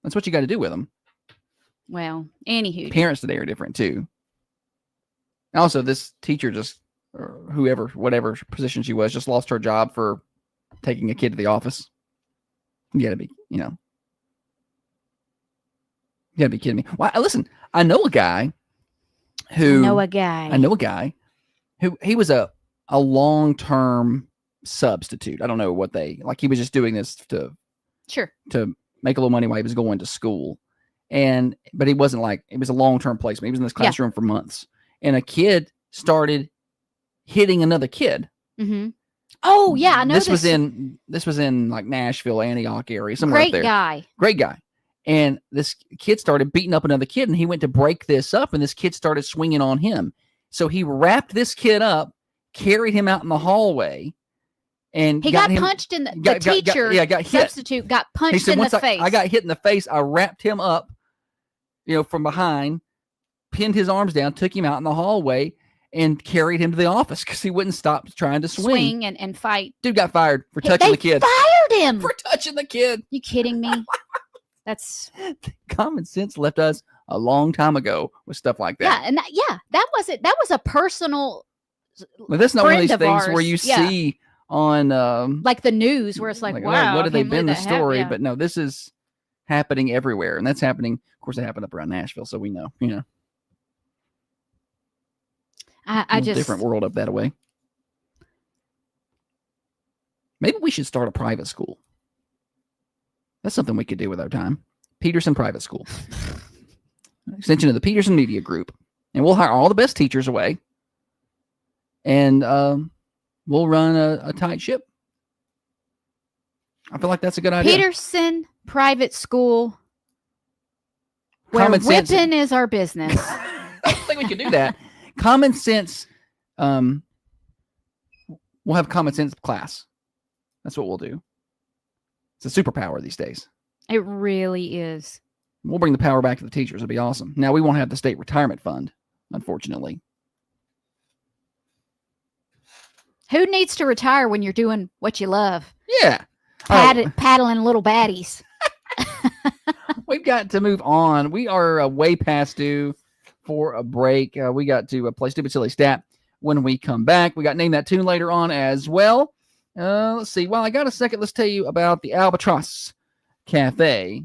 That's what you got to do with them. Well, anywho, Parents today are different too. Also, this teacher just, or whatever position she was, just lost her job for taking a kid to the office. You gotta be, you gotta be kidding me. Why? Listen, I know a guy who I know a guy. who he was a long-term substitute. I don't know what he was just doing this to make a little money while he was going to school. But he wasn't it was a long-term placement. He was in this classroom for months. And a kid started hitting another kid. Mm-hmm. Oh yeah, I know This was in like Nashville, Antioch area, somewhere up there. Great guy. And this kid started beating up another kid, and he went to break this up, and this kid started swinging on him. So he wrapped this kid up, carried him out in the hallway, and he got punched in the teacher. Got hit. Substitute got punched in the face. I got hit in the face. I wrapped him up, from behind, pinned his arms down, took him out in the hallway, and carried him to the office because he wouldn't stop trying to swing and fight. Dude got fired for touching the kid. Fired him for touching the kid. You kidding me? That's common sense left us a long time ago with stuff like that. Yeah, and that was it. That was a personal. But that's not one of these things ours. where you see on like the news where it's like wow, what have they been the story? Yeah. But no, this is happening everywhere, and that's happening. Of course, it happened up around Nashville, so we know. I just different world up that way. Maybe we should start a private school. That's something we could do with our time. Peterson Private School. Extension of the Peterson Media Group. And we'll hire all the best teachers away. And we'll run a tight ship. I feel like that's a good idea. Peterson Private School. Where Common sense. whipping is our business. I think we could do that. Common sense. We'll have common sense class. That's what we'll do. It's a superpower these days. It really is. We'll bring the power back to the teachers. It'll be awesome. Now, we won't have the state retirement fund, unfortunately. Who needs to retire when you're doing what you love? Yeah. Paddling little baddies. We've got to move on. We are way past due for a break. We got to play Stupid Silly Stat when we come back. We got Name That Tune later on as well. Let's see. While I got a second, let's tell you about the Albatross Cafe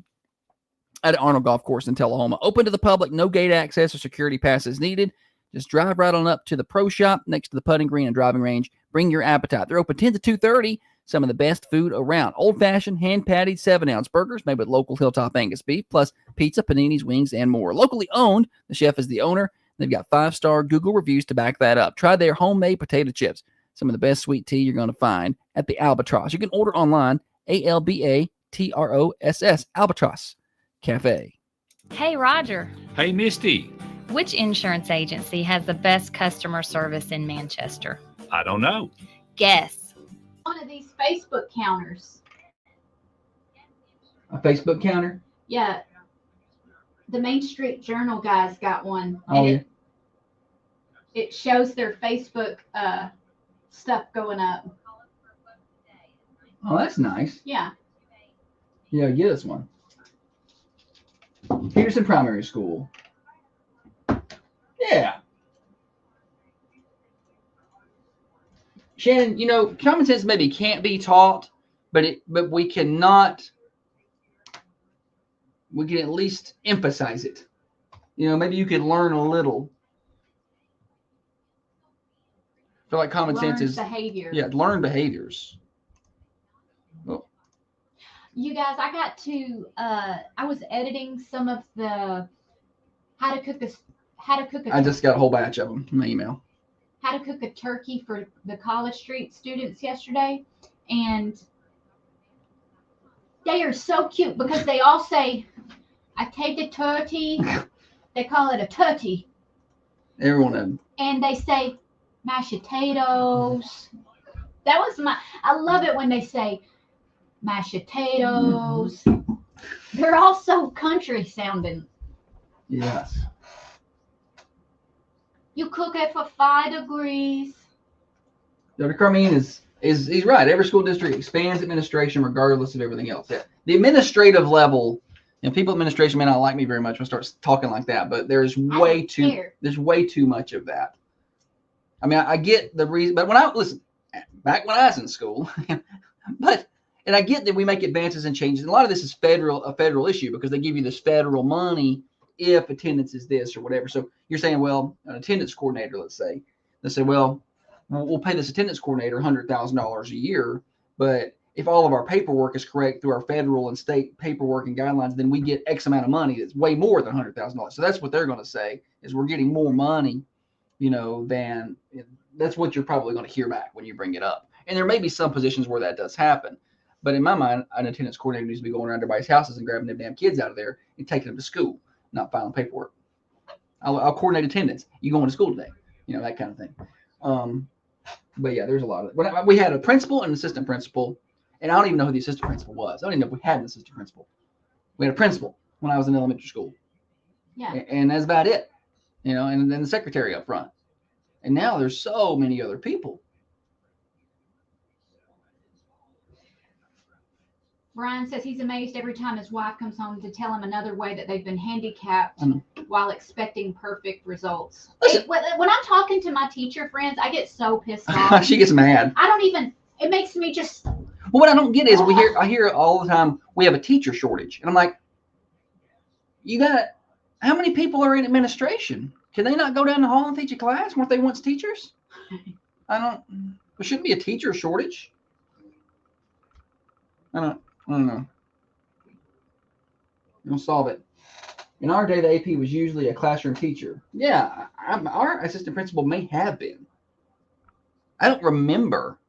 at Arnold Golf Course in Tullahoma. Open to the public, no gate access or security passes needed. Just drive right on up to the pro shop next to the putting green and driving range. Bring your appetite. They're open 10 to 2:30, some of the best food around. Old-fashioned, hand-patted 7-ounce burgers made with local Hilltop Angus beef, plus pizza, paninis, wings, and more. Locally owned, the chef is the owner. They've got 5-star Google reviews to back that up. Try their homemade potato chips. Some of the best sweet tea you're going to find at the Albatross. You can order online, ALBATROSS, Albatross Cafe. Hey, Roger. Hey, Misty. Which insurance agency has the best customer service in Manchester? I don't know. Guess. One of these Facebook counters. A Facebook counter? Yeah. The Main Street Journal guys got one. Oh, yeah. It shows their Facebook stuff going up. Oh, that's nice. Yeah. Yeah, get us one. Peterson Primary School. Yeah. Shannon, common sense maybe can't be taught, but we can at least emphasize it. Maybe you could learn a little. I feel like common sense is behavior. Yeah, learn behaviors. Well, You guys, I got to I was editing some of the how to cook a I just got a whole batch of them in my email. how to cook a turkey for the College Street students yesterday, and they are so cute because they all say, "I take the turkey." They call it a turkey. Everyone of them. And they say mashed potatoes. That was I love it when they say mashed potatoes. They're all so country sounding. Yes. You cook it for 5 degrees. Dr. Carmine he's right. Every school district expands administration regardless of everything else. Yeah. The administrative level, people in administration may not like me very much when I start talking like that, but there's way too much of that. I mean, I get the reason, but back when I was in school, and I get that we make advances and changes. And a lot of this is a federal issue because they give you this federal money if attendance is this or whatever. So you're saying, well, an attendance coordinator, let's say, well, we'll pay this attendance coordinator $100,000 a year, but if all of our paperwork is correct through our federal and state paperwork and guidelines, then we get X amount of money. That's way more than $100,000. So that's what they're going to say is we're getting more money, than that's what you're probably going to hear back when you bring it up. And there may be some positions where that does happen. But in my mind, an attendance coordinator needs to be going around everybody's houses and grabbing them damn kids out of there and taking them to school, not filing paperwork. I'll coordinate attendance. You going to school today? That kind of thing. But yeah, there's a lot of it. We had a principal and an assistant principal, and I don't even know who the assistant principal was. I don't even know if we had an assistant principal. We had a principal when I was in elementary school. Yeah. And that's about it. And then the secretary up front. And now there's so many other people. Brian says he's amazed every time his wife comes home to tell him another way that they've been handicapped while expecting perfect results. When I'm talking to my teacher friends, I get so pissed off. She gets mad. It makes me just. Well, what I don't get is I hear all the time, we have a teacher shortage. And I'm like, how many people are in administration? Can they not go down the hall and teach a class? Weren't they once teachers? There shouldn't be a teacher shortage. I don't know. We'll solve it. In our day, the AP was usually a classroom teacher. Yeah, our assistant principal may have been. I don't remember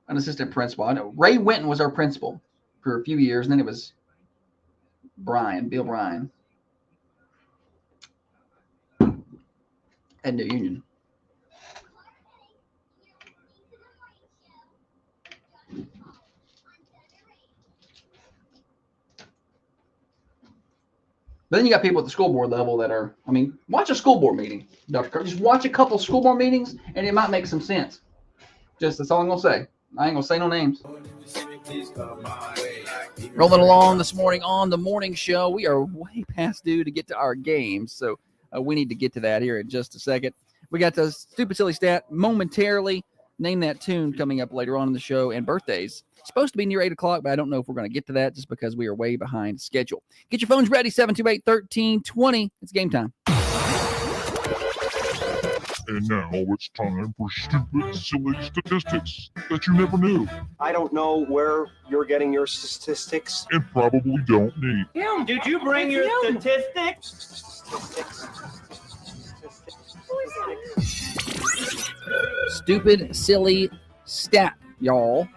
an assistant principal. I know Ray Winton was our principal for a few years, and then it was Bill Bryan. At New Union. But then you got people at the school board level that are, watch a school board meeting, Dr. Kirk. Just watch a couple school board meetings and it might make some sense. That's all I'm going to say. I ain't going to say no names. Rolling along this morning on the morning show. We are way past due to get to our games. So we need to get to that here in just a second. We got the stupid silly stat momentarily. Name that tune coming up later on in the show, and birthdays. Supposed to be near 8 o'clock, but I don't know if we're going to get to that just because we are way behind schedule. Get your phones ready, 728-1320. It's game time. And now it's time for stupid, silly statistics that you never knew I don't know where you're getting your statistics. and probably don't need. Him, did you bring your statistics? Stupid, silly stat, y'all.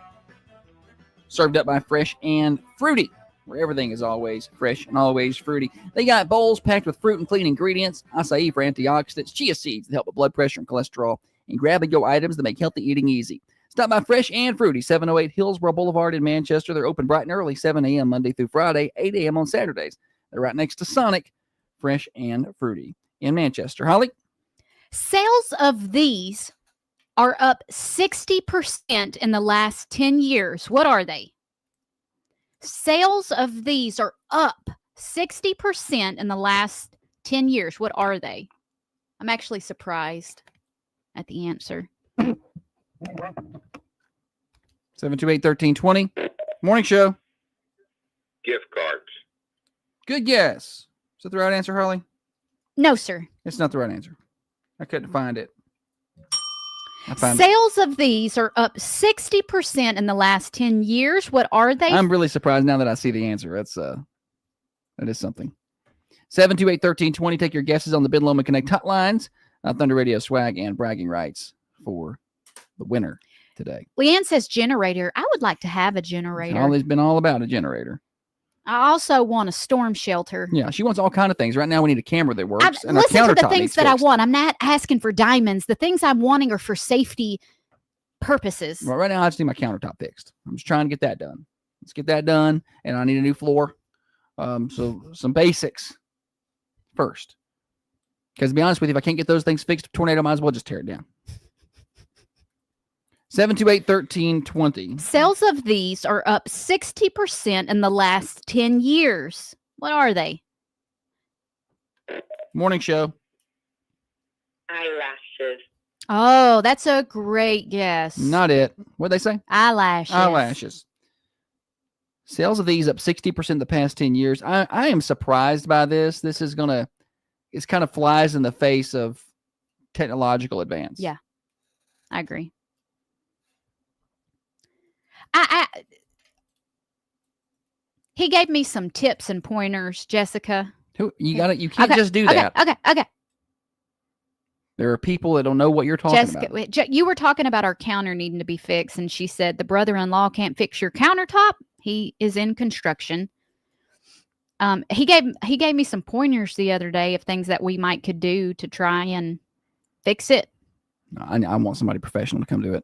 Served up by Fresh and Fruity, where everything is always fresh and always fruity. They got bowls packed with fruit and clean ingredients, acai for antioxidants, chia seeds that help with blood pressure and cholesterol, and grab-and-go items that make healthy eating easy. Stop by Fresh and Fruity, 708 Hillsborough Boulevard in Manchester. They're open bright and early, 7 a.m. Monday through Friday, 8 a.m. on Saturdays. They're right next to Sonic, Fresh and Fruity in Manchester. Holly? Sales of these are up 60% in the last 10 years. What are they? Sales of these are up 60% in the last 10 years. What are they? I'm actually surprised at the answer. 728-1320. Morning show. Gift cards. Good guess. Is that the right answer, Harley? No, sir. It's not the right answer. I couldn't find it. I found Sales of these are up 60% in the last 10 years. What are they? I'm really surprised now that I see the answer. That is something. 728-1320. Take your guesses on the Bid Loma Connect hotlines. Thunder Radio swag and bragging rights for the winner today. Leanne says generator. I would like to have a generator. Holly's been all about a generator. I also want a storm shelter. Yeah, she wants all kind of things. Right now we need a camera that works. And Listen our to the countertop things needs that I fixed. want. I'm not asking for diamonds. The things I'm wanting are for safety purposes. Well, right now I just need my countertop fixed. I'm just trying to get that done. Let's get that done. And I need a new floor. So some basics first. Because to be honest with you, if I can't get those things fixed, tornado, might as well just tear it down. 728-1320. Sales of these are up 60% in the last 10 years. What are they? Morning show. Eyelashes. Oh, that's a great guess. Not it. What'd they say? Eyelashes. Eyelashes. Sales of these up 60% the past 10 years. I am surprised by this. This is it's kind of flies in the face of technological advance. Yeah, I agree. He gave me some tips and pointers, Jessica. You can't just do that. Okay. There are people that don't know what you're talking about. Jessica, you were talking about our counter needing to be fixed, and she said the brother-in-law can't fix your countertop. He is in construction. He gave me some pointers the other day of things that we could do to try and fix it. I want somebody professional to come do it.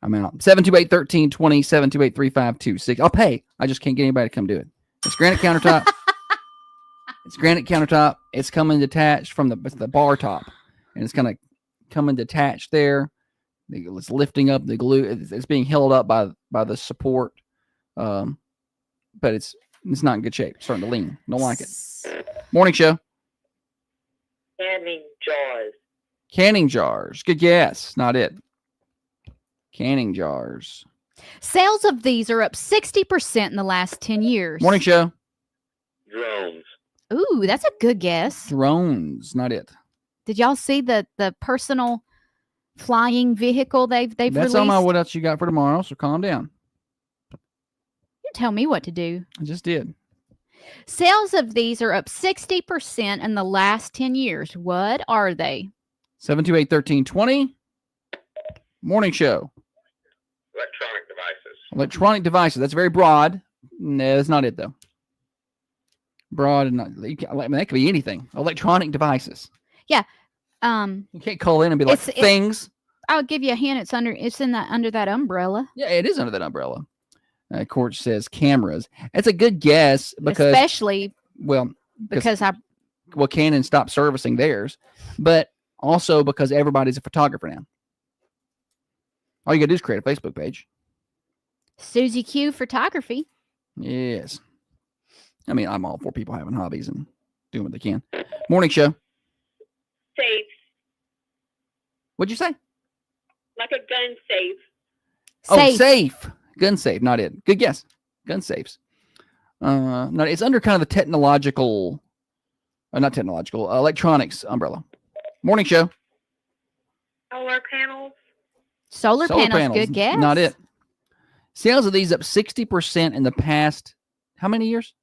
I'm out. 728-1320, 728-3526. I'll pay. I just can't get anybody to come do it. It's granite countertop. It's granite countertop. It's coming detached from the bar top. And it's kind of coming detached there. It's lifting up the glue. It's being held up by the support. But it's not in good shape. It's starting to lean. Don't like it. Morning show. Canning jars. Canning jars. Good guess. Not it. Canning jars. Sales of these are up 60% in the last 10 years. Morning show. Drones. Ooh, that's a good guess. Drones. Not it. Did y'all see the personal flying vehicle they've That's released? on my what else you got for tomorrow, so calm down. You tell me what to do. I just did. Sales of these are up 60% in the last 10 years. What are they? 728-1320. Morning show. Electronic devices. Electronic devices. That's very broad. No, that's not it, though. Broad and not, that could be anything. Electronic devices. Yeah. You can't call in and be like things. I'll give you a hint. It's under that umbrella. Yeah, it is under that umbrella. Court says cameras. That's a good guess because especially because Canon stopped servicing theirs, but also because everybody's a photographer now. All you gotta do is create a Facebook page. Susie Q Photography. Yes. I mean, I'm all for people having hobbies and doing what they can. Morning show. Safe. What'd you say? Like a gun safe. Oh, safe. Gun safe. Not it. Good guess. Gun safes. No, it's under kind of the electronics umbrella. Morning show. Solar panels. Solar panels, good guess. Not it. Sales of these up 60% in the past, how many years?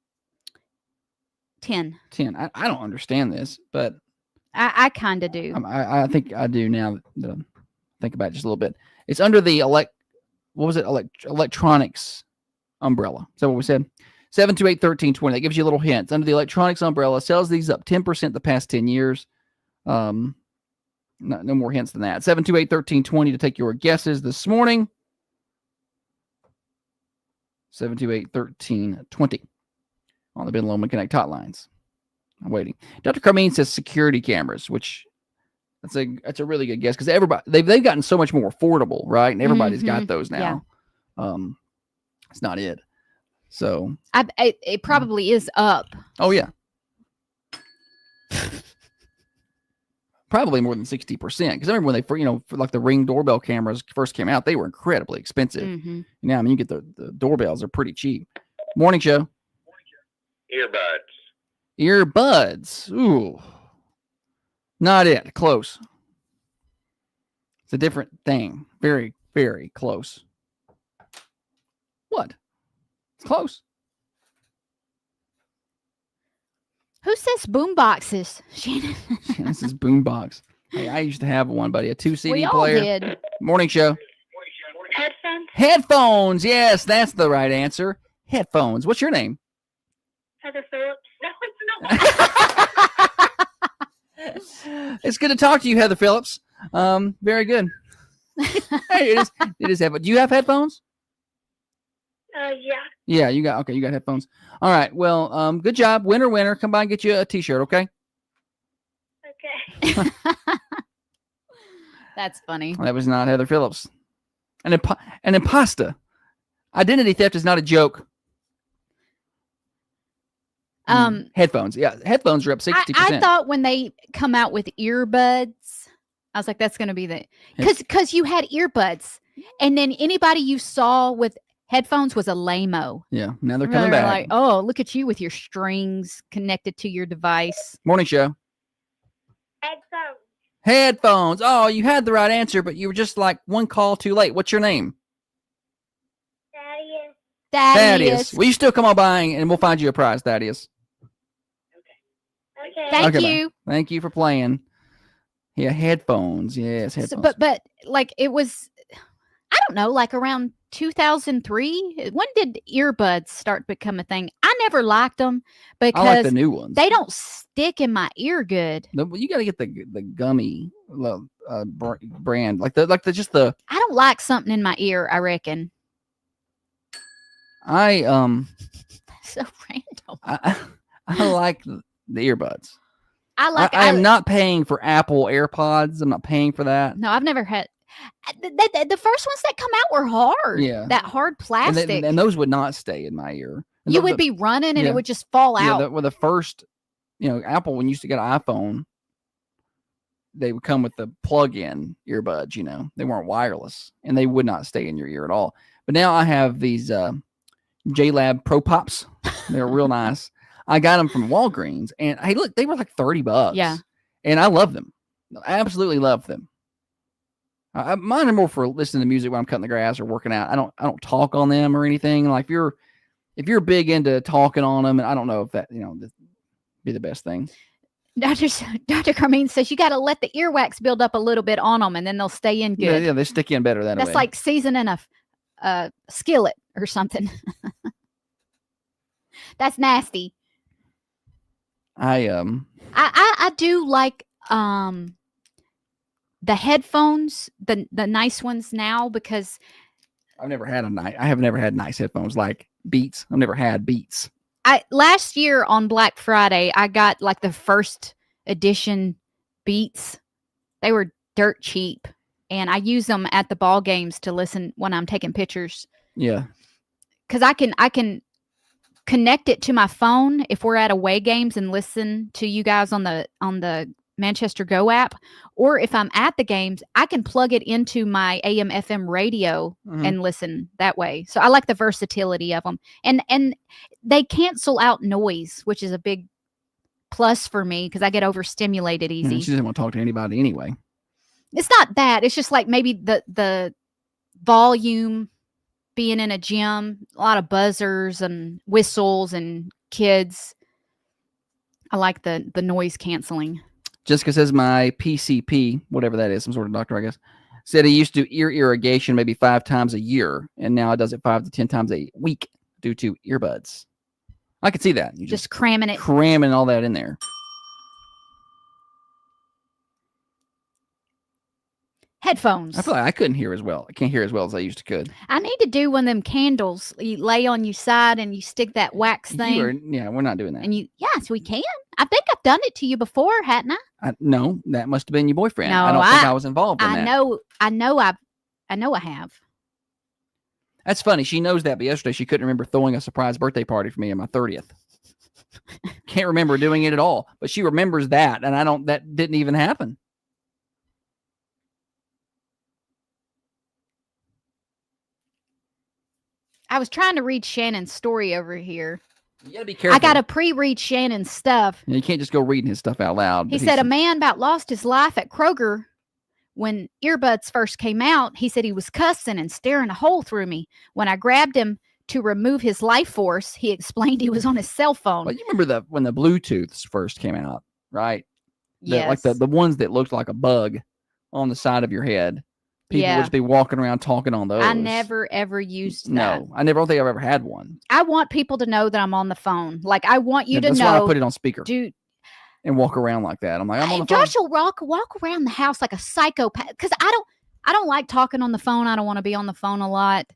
10. 10. I don't understand this, but I kind of do. I think I do now that I think about it just a little bit. It's under the electronics umbrella. Is that what we said? 728-1320. That gives you a little hint. It's under the electronics umbrella. Sells these up 10% the past 10 years. No more hints than that. 728-1320 to take your guesses this morning. 728-1320 on the Ben Lomond Connect hotlines. I'm waiting. Dr. Carmine says security cameras, which that's a really good guess because everybody they've gotten so much more affordable, right? And everybody's got those now. Yeah. It's not it. So it probably is up. Oh yeah. Probably more than 60%. Because I remember when they, for like the Ring doorbell cameras first came out, they were incredibly expensive. Mm-hmm. Now, I mean, you get the doorbells are pretty cheap. Morning show. Earbuds. Ooh. Not it. Close. It's a different thing. Very, very close. What? It's close. Who says boom boxes? Shannon. This is boombox. Hey, I used to have one, buddy. A 2 CD we player. All did. Morning show. Headphones. Headphones. Yes, that's the right answer. Headphones. What's your name? Heather Phillips. No. It's good to talk to you, Heather Phillips. Very good. Hey, it is headphones. Do you have headphones? Yeah. Yeah, you got headphones. All right. Well, good job. Winner. Come by and get you a t-shirt, okay? Okay. That's funny. That was not Heather Phillips. An imposter. Identity theft is not a joke. Headphones. Yeah, headphones are up 60%. I thought when they come out with earbuds, I was like, that's going to be the because you had earbuds, and then anybody you saw with headphones was a lame-o. Yeah, now they're coming back. Like, oh, look at you with your strings connected to your device. Morning show. Headphones. Oh, you had the right answer, but you were just like one call too late. What's your name? Thaddeus. Will you still come on by and we'll find you a prize, Thaddeus? Okay. Thank you. Thank you for playing. Yeah, headphones. Yes, headphones. So, but like it was, I don't know, like around 2003. When did earbuds start to become a thing? I never liked them because I like the new ones. They don't stick in my ear good. No, you got to get the gummy brand, like the. I don't like something in my ear. I reckon. So random. I like the earbuds. I am not paying for Apple AirPods. I'm not paying for that. No, I've never had. The first ones that come out were hard. Yeah, that hard plastic, and those would not stay in my ear. And you would be running, and it would just fall out. With the first, Apple when you used to get an iPhone, they would come with the plug-in earbuds. They weren't wireless, and they would not stay in your ear at all. But now I have these JLab Pro Pops. They're real nice. I got them from Walgreens, and hey, look, they were like $30. Yeah, and I love them. I absolutely love them. Mine are more for listening to music while I'm cutting the grass or working out. I don't talk on them or anything. Like if you're big into talking on them, and I don't know if that be the best thing. Dr. Carmine says you got to let the earwax build up a little bit on them, and then they'll stay in good. Yeah, they stick in better that way. That's like seasoning a skillet or something. That's nasty. I do like the headphones, the nice ones now, because I have never had nice headphones like Beats. I've never had Beats. Last year on Black Friday, I got like the first edition Beats. They were dirt cheap, and I use them at the ball games to listen when I'm taking pictures. Yeah, because I can connect it to my phone if we're at away games and listen to you guys on the Manchester Go app, or if I'm at the games, I can plug it into my AM FM radio and listen that way. So I like the versatility of them, and they cancel out noise, which is a big plus for me because I get overstimulated easy. She doesn't want to talk to anybody anyway. It's not that. It's just like maybe the volume being in a gym, a lot of buzzers and whistles and kids. I like the noise canceling. Jessica says my PCP, whatever that is, some sort of doctor, I guess, said he used to do ear irrigation maybe 5 times a year, and now it does it 5 to 10 times a week due to earbuds. I could see that. You Just cramming it. Cramming all that in there. Headphones. I feel like I couldn't hear as well. I can't hear as well as I used to could. I need to do one of them candles. You lay on your side and you stick that wax thing. Yeah, we're not doing that. And yes, we can. I think I've done it to you before, hadn't I? No, that must have been your boyfriend. No, I don't think I was involved in that. I know I have. That's funny. She knows that, but yesterday she couldn't remember throwing a surprise birthday party for me on my 30th. Can't remember doing it at all, but she remembers that, and that didn't even happen. I was trying to read Shannon's story over here. You gotta be careful. I gotta pre-read Shannon's stuff. You can't just go reading his stuff out loud. He said a man about lost his life at Kroger when earbuds first came out. He said he was cussing and staring a hole through me. When I grabbed him to remove his life force, he explained he was on his cell phone. Well, you remember when the Bluetooths first came out, right? Yes. Like the ones that looked like a bug on the side of your head. People would just be walking around talking on those. I never, ever used that. No, I don't think I've ever had one. I want people to know that I'm on the phone. Like, I want you to know. That's why I put it on speaker. Dude. And walk around like that. I'm like, I'm on the Josh phone. will walk around the house like a psychopath. Because I don't like talking on the phone. I don't want to be on the phone a lot.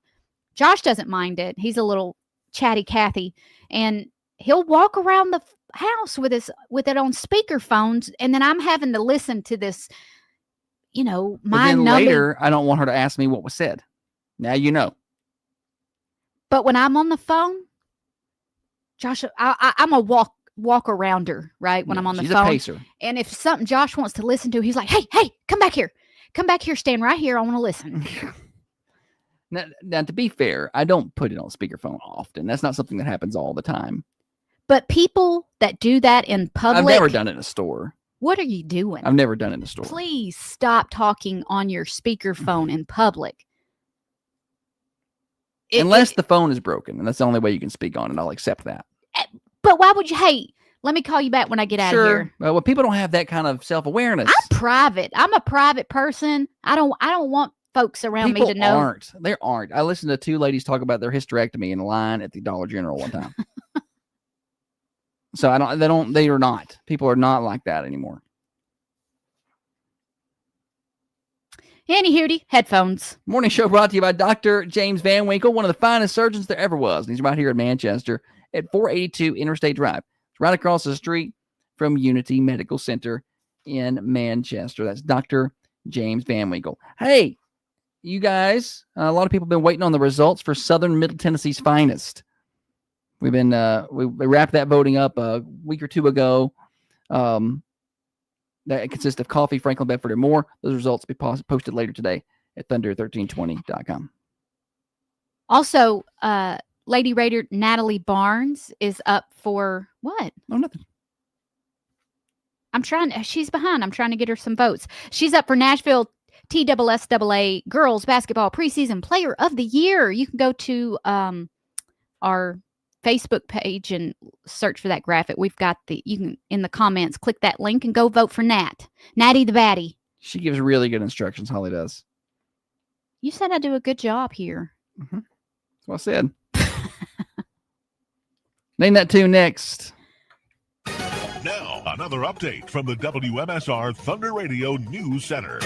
Josh doesn't mind it. He's a little chatty Cathy. And he'll walk around the house with it on speaker phones. And then I'm having to listen to this, later, I don't want her to ask me what was said. Now you know. But when I'm on the phone, Josh, I'm a walk around her, right? When I'm on the phone. She's a pacer. And if something Josh wants to listen to, he's like, hey, come back here. Come back here, stand right here. I want to listen. Now, to be fair, I don't put it on speakerphone often. That's not something that happens all the time. But people that do that in public. I've never done it in a store. What are you doing? I've never done it in a store. Please stop talking on your speakerphone in public. Unless the phone is broken, and that's the only way you can speak on it. I'll accept that. But why would you? Hey, let me call you back when I get out of here. Well, people don't have that kind of self-awareness. I'm private. I'm a private person. I don't want folks around me to know. There aren't. I listened to 2 ladies talk about their hysterectomy in a line at the Dollar General one time. So they are not. People are not like that anymore. Anywho, headphones. Morning show brought to you by Dr. James Van Winkle, one of the finest surgeons there ever was. And he's right here in Manchester at 482 Interstate Drive. It's right across the street from Unity Medical Center in Manchester. That's Dr. James Van Winkle. Hey, you guys, a lot of people have been waiting on the results for Southern Middle Tennessee's Finest. We've been we wrapped that voting up a week or 2 ago. That consists of coffee, Franklin, Bedford, and more. Those results will be posted later today at thunder1320.com. Also, Lady Raider Natalie Barnes is up for what? Oh, nothing. She's behind. I'm trying to get her some votes. She's up for Nashville TSSAA Girls Basketball Preseason Player of the Year. You can go to our Facebook page and search for that graphic. We've got you can in the comments click that link and go vote for Natty the Batty. She gives really good instructions. Holly does. You said I do a good job here. Mm-hmm. That's what I said. Name that tune next. Now another update from the WMSR Thunder Radio News Center.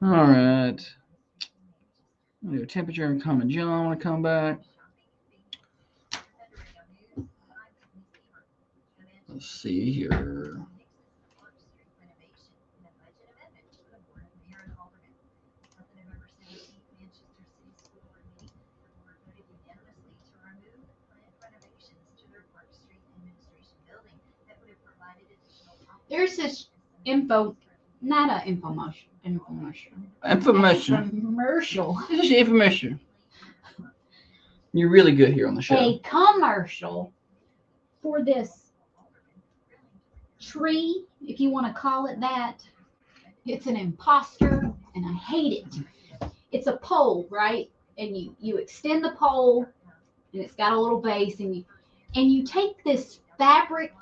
All right. Your temperature and Common John want to come back. Let's see here. There's this not an infomercial. Infomercial. This is infomercial. You're really good here on the show. A commercial for this tree, if you want to call it that. It's an imposter, and I hate it. It's a pole, right? And you extend the pole, and it's got a little base, and you take this fabric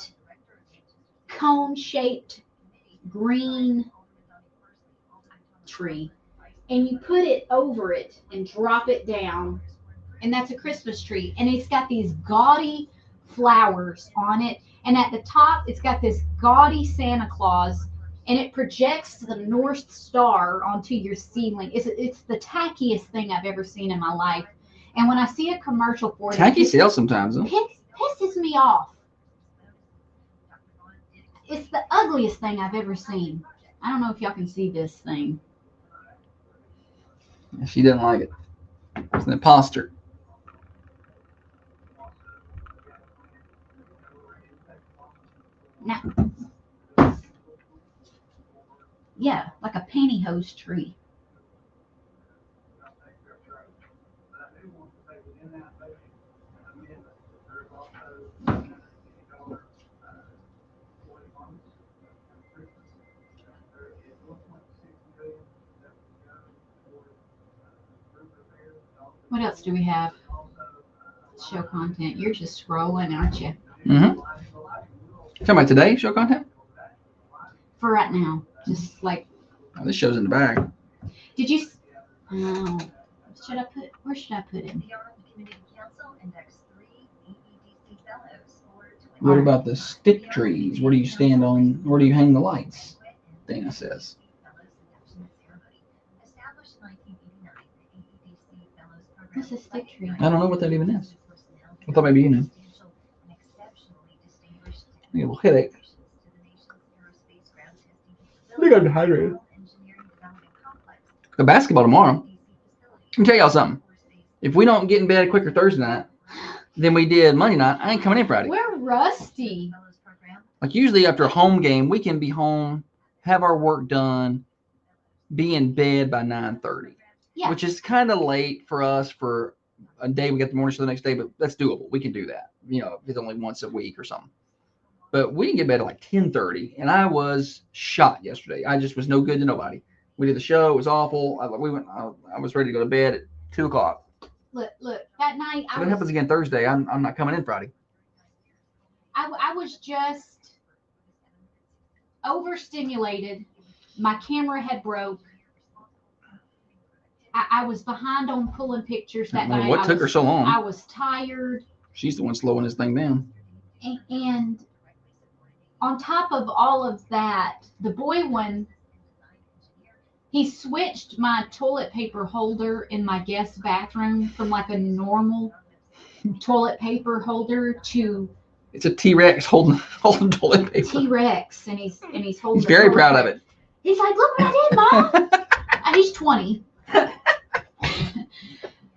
cone-shaped green tree, and you put it over it and drop it down, and that's a Christmas tree. And it's got these gaudy flowers on it, and at the top it's got this gaudy Santa Claus, and it projects the North Star onto your ceiling. It's the tackiest thing I've ever seen in my life. And when I see a commercial for it, Tacky sales sometimes, huh? pisses me off. It's the ugliest thing I've ever seen. I don't know if y'all can see this thing. She doesn't like it. It's an imposter. Now, yeah, like a pantyhose tree. What else do we have? Show content. You're just scrolling, aren't you? Mm-hmm. Talking about today, show content? For right now. Just like. Oh, this show's in the back. Did you? Oh. Where should I put it? What about the stick trees? Where do you stand on? Where do you hang the lights? Dana says. What's a stick tree? I don't know what that even is. I thought maybe you knew. I get a little headache. I think I'm dehydrated. The basketball tomorrow. Let me tell y'all something. If we don't get in bed quicker Thursday night than we did Monday night, I ain't coming in Friday. We're rusty. Like usually after a home game, we can be home, have our work done, be in bed by 9:30. Yeah. Which is kind of late for us for a day. We got the morning show the next day, but that's doable. We can do that. You know, if it's only once a week or something. But we can get bed at like 10:30, and I was shot yesterday. I just was no good to nobody. We did the show; it was awful. I was ready to go to bed at 2:00. Look! That night, If it happens again Thursday, I'm not coming in Friday. I was just overstimulated. My camera had broke. I was behind on pulling pictures that night. What took her so long? I was tired. She's the one slowing this thing down. And on top of all of that, the boy one, he switched my toilet paper holder in my guest bathroom from like a normal toilet paper holder to it's a T-Rex holding toilet paper. T-Rex, and he's holding. He's very proud of it. He's like, "Look what I did, Mom!" And he's 20.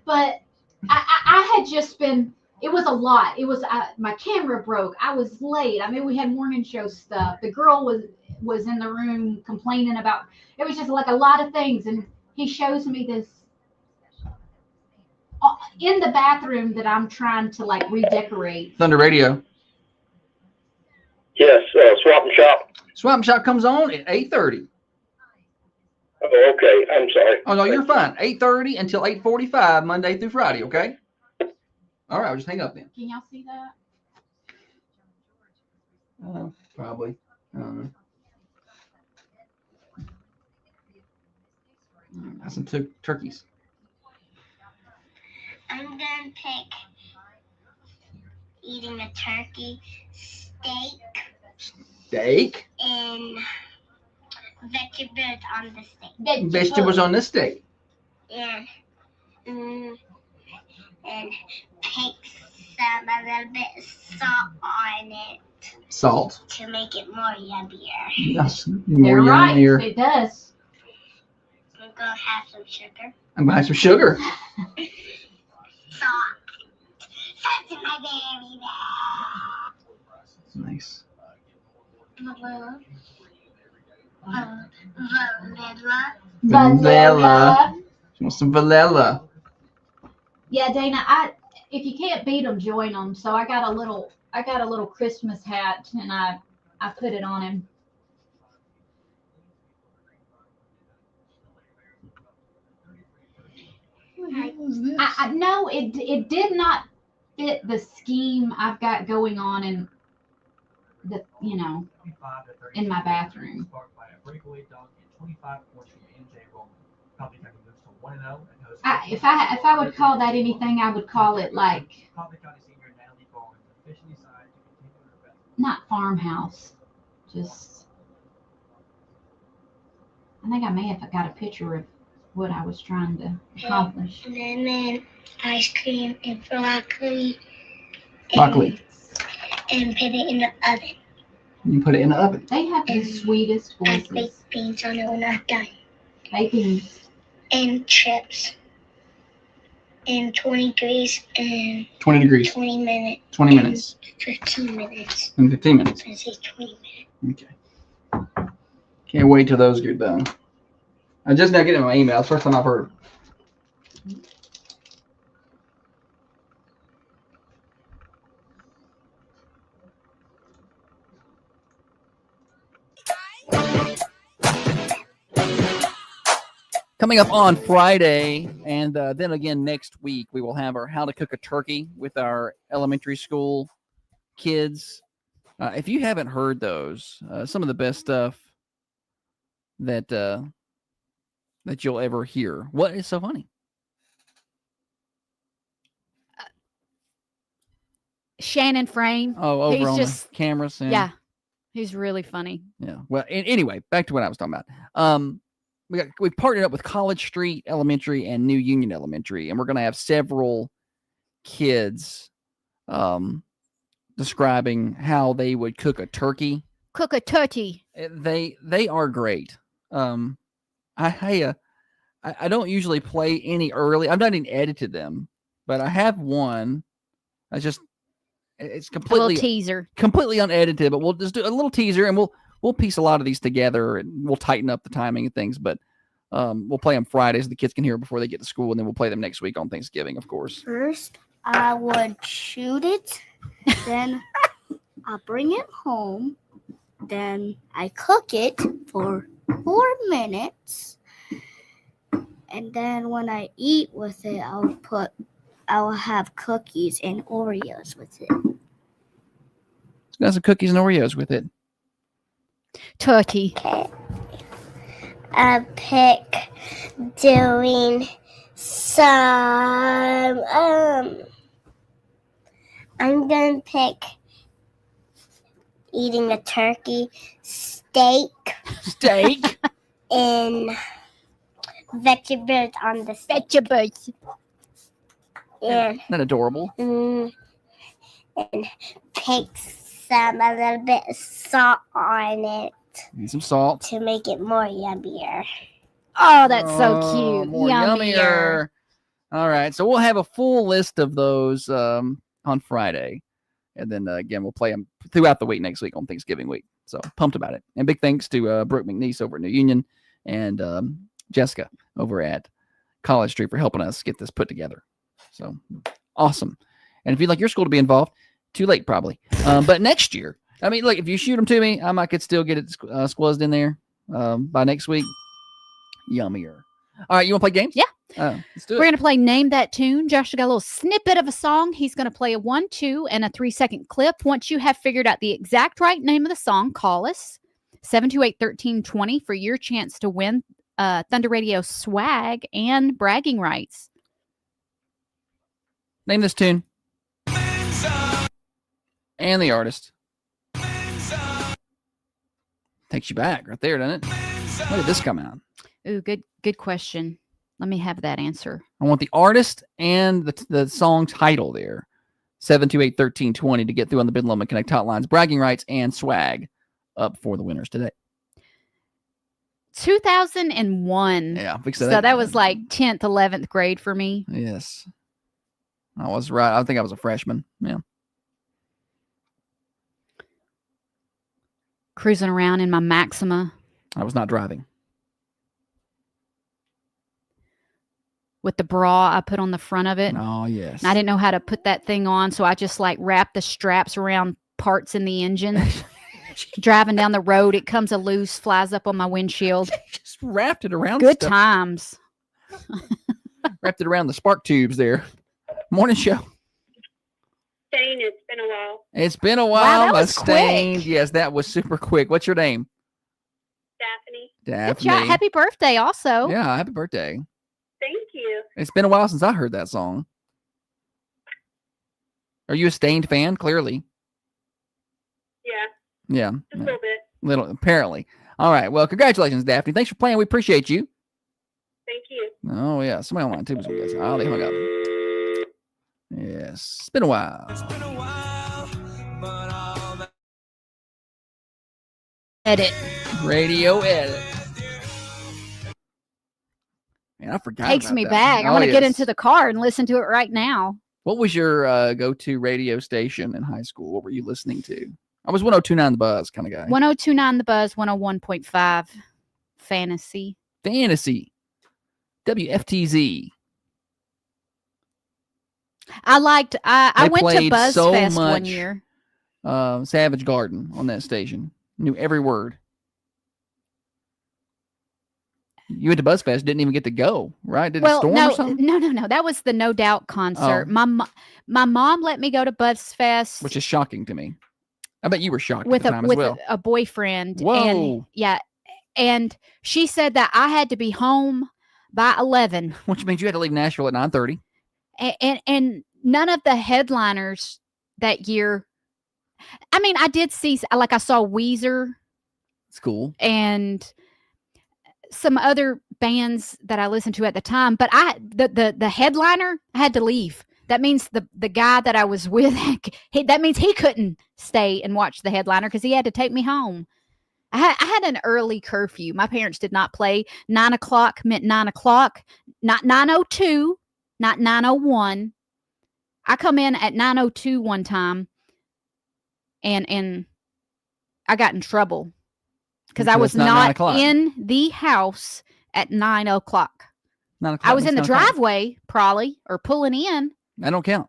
But I had just been. It was a lot. It was my camera broke. I was late. I mean, we had morning show stuff. The girl was in the room complaining about. It was just like a lot of things, and he shows me this in the bathroom that I'm trying to like redecorate. Thunder Radio. Yes, Swap and Shop. Swap and Shop comes on at 8:30. Oh, okay. I'm sorry. Oh no, you're fine. 8:30 until 8:45 Monday through Friday. Okay. All right, I'll just hang up then. Can y'all see that? Probably. Got some turkeys. I'm gonna pick eating a turkey, Steak? and vegetables on the steak. Vegetables on the steak. And take a little bit of salt on it Salt. to make it more yummier. Yes. More You're right. yummier. It does. I'm gonna have some sugar. I'm gonna have some sugar. Salt. Salt's in my baby Nice. bag. Vanilla. Vanilla. She wants some vanilla. Yeah, Dana. If you can't beat them, join them. So I got a little I got a little Christmas hat and I put it on him. No, it did not fit the scheme I've got going on in the in my bathroom. If I would call that anything, I would call it like not farmhouse, just I think I may have got a picture of what I was trying to accomplish. Lemon, ice cream, and broccoli. Broccoli. And put it in the oven. You put it in the oven. They have the sweetest And voices. baked beans on it when I'm done. Baked beans. And chips. And 20 degrees and 20 degrees. 20 minutes. 20 minutes. 15 minutes. And 15 minutes. I say 20 minutes. Okay. Can't wait till those get done. I just now getting my email. It's the first time I've heard. Coming up on Friday, and then again next week, we will have our How to Cook a Turkey with our elementary school kids. If you haven't heard those, some of the best stuff that that you'll ever hear. What is so funny? Shannon Frame. Oh, over He's on just, the cameras. yeah, he's really funny. Yeah. Well, anyway, back to what I was talking about. We've partnered up with College Street Elementary and New Union Elementary, and we're going to have several kids describing how they would cook a turkey. Cook a turkey. They are great. I don't usually play any early. I've not even edited them, but I have one. It's completely a little teaser, completely unedited. But we'll just do a little teaser, and we'll piece a lot of these together, and we'll tighten up the timing and things. But we'll play them Fridays so the kids can hear it before they get to school, and then we'll play them next week on Thanksgiving, of course. First, I would shoot it. Then I'll bring it home. Then I cook it for 4 minutes. And then when I eat with it, I'll have cookies and Oreos with it. Got some cookies and Oreos with it. Turkey. Okay. I pick doing some. I'm gonna pick eating a turkey, steak, and vegetables on the steak. Vegetables. Yeah. Isn't that adorable? And pick a little bit of salt on it. Need some salt to make it more yummier. Oh, that's so cute. More yummier. All right. So we'll have a full list of those on Friday. And then again, we'll play them throughout the week next week on Thanksgiving week. So pumped about it. And big thanks to Brooke McNeese over at New Union and Jessica over at College Street for helping us get this put together. So awesome. And if you'd like your school to be involved, too late probably. But next year, I mean, look, if you shoot them to me, I could still get it squuzzed in there by next week. Yummier. All right, you want to play games? Yeah. Let's do it. We're going to play Name That Tune. Josh got a little snippet of a song. He's going to play a 1, 2, and a 3-second clip. Once you have figured out the exact right name of the song, call us 728-1320 for your chance to win Thunder Radio swag and bragging rights. Name this tune. And the artist. Takes you back right there, doesn't it? When did this come out? Ooh, good question. Let me have that answer. I want the artist and the song title there. 728-1320 to get through on the Bedlam and Connect hotlines. Bragging rights and swag up for the winners today. 2001. Yeah. So that was like 10th, 11th grade for me. Yes. I was right. I think I was a freshman. Yeah. Cruising around in my Maxima. I was not driving. with the bra I put on the front of it. Oh, yes. And I didn't know how to put that thing on, so I just like wrapped the straps around parts in the engine. Driving down the road, it comes loose, flies up on my windshield. Just wrapped it around Good stuff. times. Wrapped it around the spark tubes there. Morning show. Shane, it's been a while. It's been a while. that was Mustaine. quick. Yes, that was super quick. What's your name? Daphne. Good Daphne. job. Happy birthday also. Yeah, happy birthday. Thank you. It's been a while since I heard that song. Are you a Stained fan? Clearly. Yeah, Yeah. just a little bit. Little, apparently. All right. Well, congratulations, Daphne. Thanks for playing. We appreciate you. Thank you. Oh, yeah. Somebody online too was with us. Oh, they hung up. Yes. It's been a while. Edit. Radio edit. Man, I forgot. Takes about me that. back. I Oh, want to get yes. into the car and listen to it right now. What was your go-to radio station in high school? What were you listening to? I was 102.9 The Buzz kind of guy. 1029 The Buzz, 101.5 Fantasy. Fantasy. WFTZ. I liked, I They went to played BuzzFest so one much. year. Savage Garden on that station. Knew every word. You went to BuzzFest, didn't even get to go, right? Did it storm or something? no. That was the No Doubt concert. Oh. My mom let me go to BuzzFest Which is shocking to me. I bet you were shocked with at the time with as well. a boyfriend. Whoa. And yeah, and she said that I had to be home by 11. Which means you had to leave Nashville at 9:30. And none of the headliners that year. I mean, I did see, like, I saw Weezer. It's cool. And some other bands that I listened to at the time, but the headliner had to leave. That means the guy that I was with, that means he couldn't stay and watch the headliner because he had to take me home. I had an early curfew. My parents did not play. 9 o'clock meant 9 o'clock, not 9:02, not 9:01. I come in at 9:02 one time, and I got in trouble. Because I was it's not 9 not o'clock. in the house at 9 o'clock. 9 o'clock. I was in the It's 9 o'clock. driveway, probably, or pulling in. That don't count.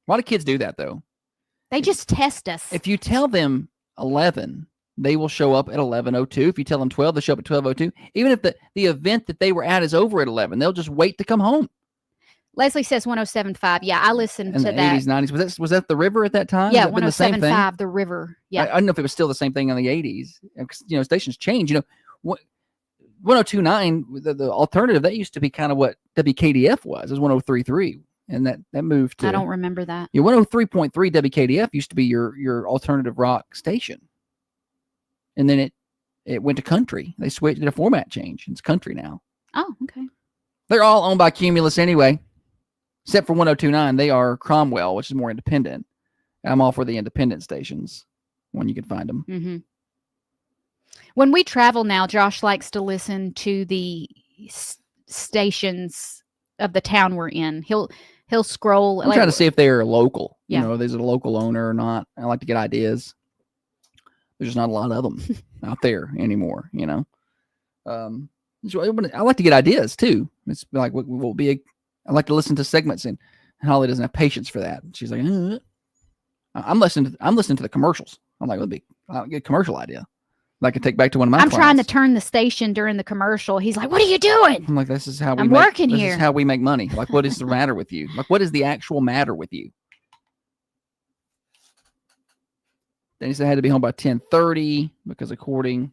A lot of kids do that, though. They just test us. If you tell them 11, they will show up at 11:02. If you tell them 12, they'll show up at 12:02. Even if the event that they were at is over at 11, they'll just wait to come home. Leslie says 107.5. Yeah, I listened In to the that. 80s, 90s. Was that the river at that time? Yeah, Has it been the same thing? 107.5, the river. Yeah. I don't know if it was still the same thing in the 80s. Stations change. What 102.9, the alternative, that used to be kind of what WKDF was. It was 103.3. And that moved to. I don't remember that. Yeah, 103.3 WKDF used to be your alternative rock station. And then it went to country. They switched, did a format change. It's country now. Oh, okay. They're all owned by Cumulus anyway. Except for 102.9, they are Cromwell, which is more independent. I'm all for the independent stations when you can find them. Mm-hmm. When we travel now, Josh likes to listen to the stations of the town we're in. He'll scroll. I'm trying to see if they're local. Yeah. There's a local owner or not. I like to get ideas. There's just not a lot of them out there anymore. So I like to get ideas too. It's like what will be I like to listen to segments, and Holly doesn't have patience for that. She's like, I'm listening to the commercials. I'm like, I'll get a commercial idea that I can take back to one of my I'm trying to clients. turn the station during the commercial. He's like, "What are you doing?" I'm like, this is how I'm working this here. is how we make money. Like, what is the matter with you? Like, what is the actual matter with you? Then he said I had to be home by 10:30 because according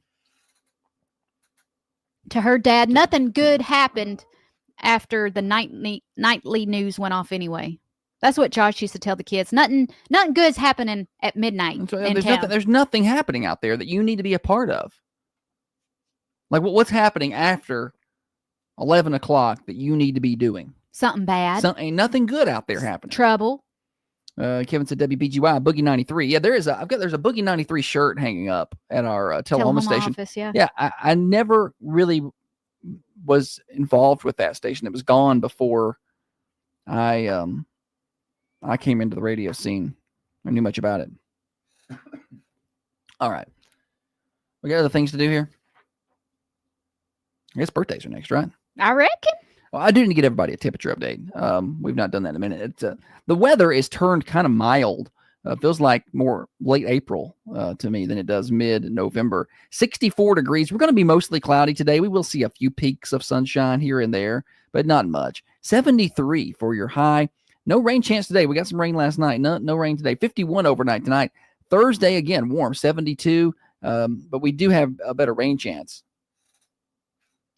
To her dad, nothing good happened after the nightly news went off anyway. That's what Josh used to tell the kids. Nothing good's happening at midnight in town. there's nothing happening out there that you need to be a part of. Like, what's happening after 11 o'clock that you need to be doing? Something bad. Ain't nothing good out there happening. Trouble. Kevin said WBGY Boogie 93. Yeah, there's a Boogie 93 shirt hanging up at our Tullahoma station. Office, yeah. Yeah, I never really was involved with that station. It was gone before I came into the radio scene. I knew much about it. All right. We got other things to do here. I guess birthdays are next, right? I reckon. Well, I do need to get everybody a temperature update. We've not done that in a minute. The weather is turned kind of mild. Feels like more late April to me than it does mid-November. 64 degrees. We're going to be mostly cloudy today. We will see a few peaks of sunshine here and there, but not much. 73 for your high. No rain chance today. We got some rain last night. No rain today. 51 overnight tonight. Thursday, again, warm, 72. But we do have a better rain chance.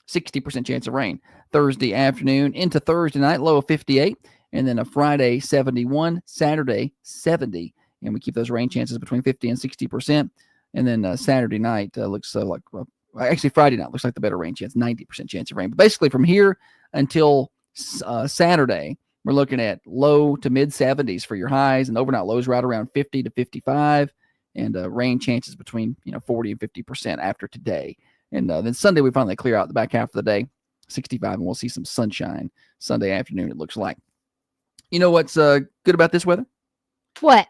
60% chance of rain. Thursday afternoon into Thursday night, low of 58. And then a Friday, 71. Saturday, 70. And we keep those rain chances between 50 and 60%. And then Saturday night looks like, actually Friday night looks like the better rain chance, 90% chance of rain. But basically from here until Saturday, we're looking at low to mid 70s for your highs, and overnight lows right around 50 to 55, and rain chances between 40 and 50% after today. And then Sunday we finally clear out the back half of the day, 65, and we'll see some sunshine Sunday afternoon. It looks like. You know what's good about this weather? What?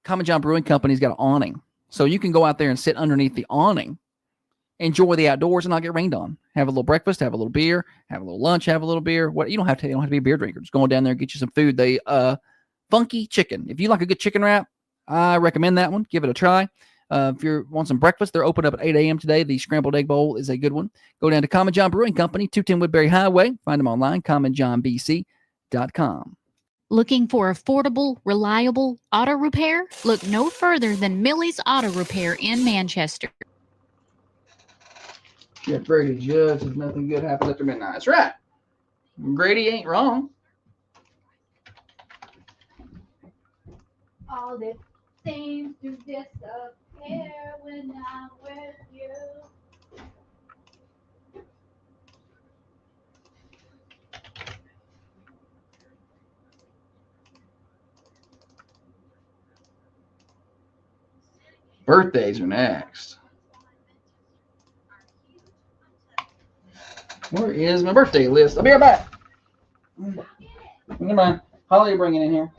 Common John Brewing Company's got an awning, so you can go out there and sit underneath the awning, enjoy the outdoors, and not get rained on. Have a little breakfast, have a little beer, have a little lunch, have a little beer. What you don't have to be a beer drinker. Just go down there and get you some food. They Funky Chicken. If you like a good chicken wrap, I recommend that one. Give it a try. If you want some breakfast, they're open up at 8 a.m. today. The scrambled egg bowl is a good one. Go down to Common John Brewing Company, 210 Woodbury Highway. Find them online, commonjohnbc.com. Looking for affordable, reliable auto repair? Look no further than Millie's Auto Repair in Manchester. Yeah, Brady Judge says nothing good happens after midnight. That's right. Grady ain't wrong. All this seems to disappear when I'm with you. Birthdays are next. Where is my birthday list? I'll be right back. Never mind. Holly, bring it in here.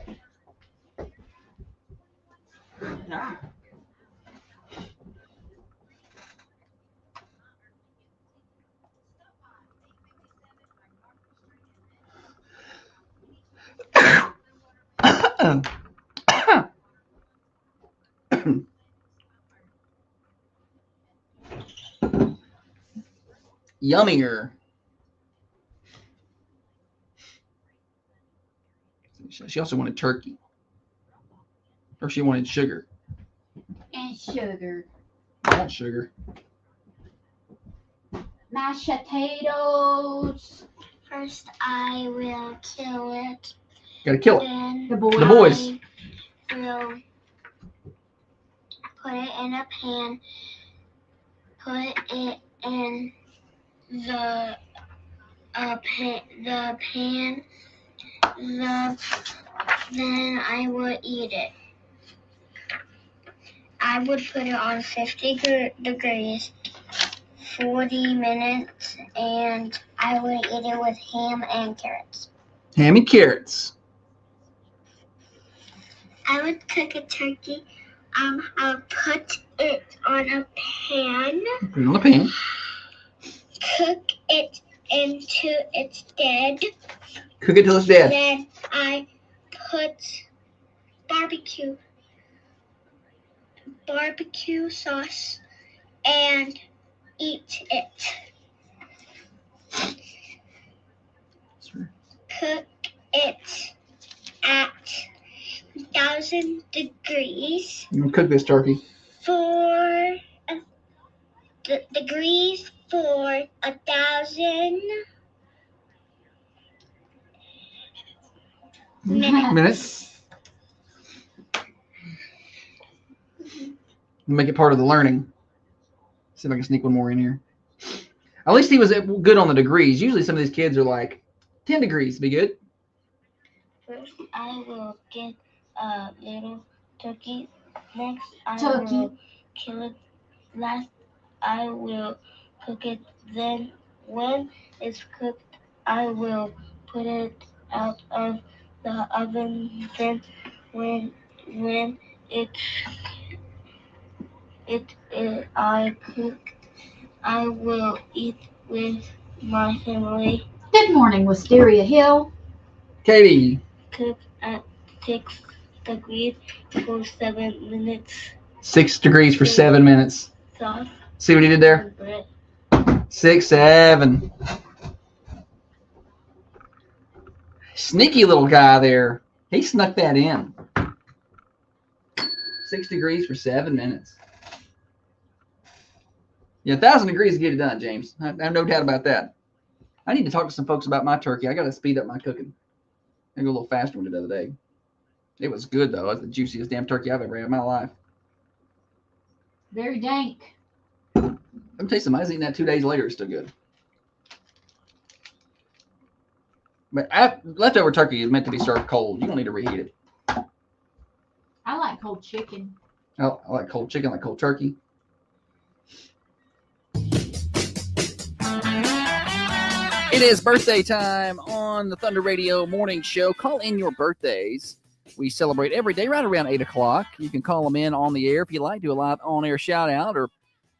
Yummier. She also wanted turkey. Or she wanted sugar. And sugar. I want sugar. Mashed potatoes. First, I will kill it. Gotta kill it. Then The boys. The boys. I will put it in a pan. Put it in the pan. Then I will eat it. I would put it on 50 degrees, 40 minutes, and I would eat it with ham and carrots. Ham and carrots. I would cook a turkey. I would put it on a pan. Put it on a pan. Cook it into its dead. Cook it till it's dead. Then I put barbecue sauce and eat it. Cook it at 1,000 degrees. You cook this turkey. For degrees for 1,000 minutes. Make it part of the learning. See if I can sneak one more in here. At least he was good on the degrees. Usually some of these kids are like 10 degrees. Be good. First, I will get a little turkey. Next, I Turkey. will kill it. Last, I will cook it. Then, when it's cooked, I will put it out of the oven. Then, when I cook, I will eat with my family. Good morning, Wisteria Hill. Katie. Cook at 6 degrees for 7 minutes. 6 degrees for 7 minutes. Sauce. See what he did there? Bread. 6, 7. Sneaky little guy there. He snuck that in. 6 degrees for 7 minutes. Yeah, 1,000 degrees to get it done, James. I have no doubt about that. I need to talk to some folks about my turkey. I got to speed up my cooking. I go a little faster with it the other day. It was good, though. It's the juiciest damn turkey I've ever had in my life. Very dank. Let me tell you something. I was eating that 2 days later. It's still good. But leftover turkey is meant to be served cold. You don't need to reheat it. I like cold chicken. I like cold chicken, I like cold turkey. It is birthday time on the Thunder Radio Morning Show. Call in your birthdays. We celebrate every day right around 8 o'clock. You can call them in on the air if you like. Do a live on-air shout-out or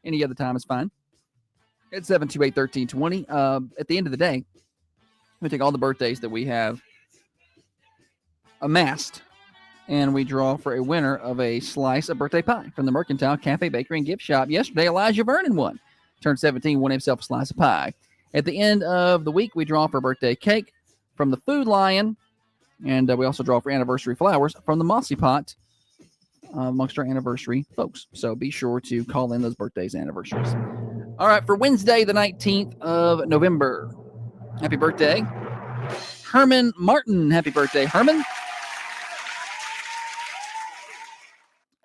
any other time is fine. It's 728-1320. At the end of the day, we take all the birthdays that we have amassed, and we draw for a winner of a slice of birthday pie from the Mercantile Cafe, Bakery, and Gift Shop. Yesterday, Elijah Vernon won. Turned 17, won himself a slice of pie. At the end of the week, we draw for a birthday cake from the Food Lion, and we also draw for anniversary flowers from the Mossy Pot amongst our anniversary folks. So be sure to call in those birthdays and anniversaries. All right, for Wednesday, the 19th of November. Happy birthday, Herman Martin. Happy birthday, Herman.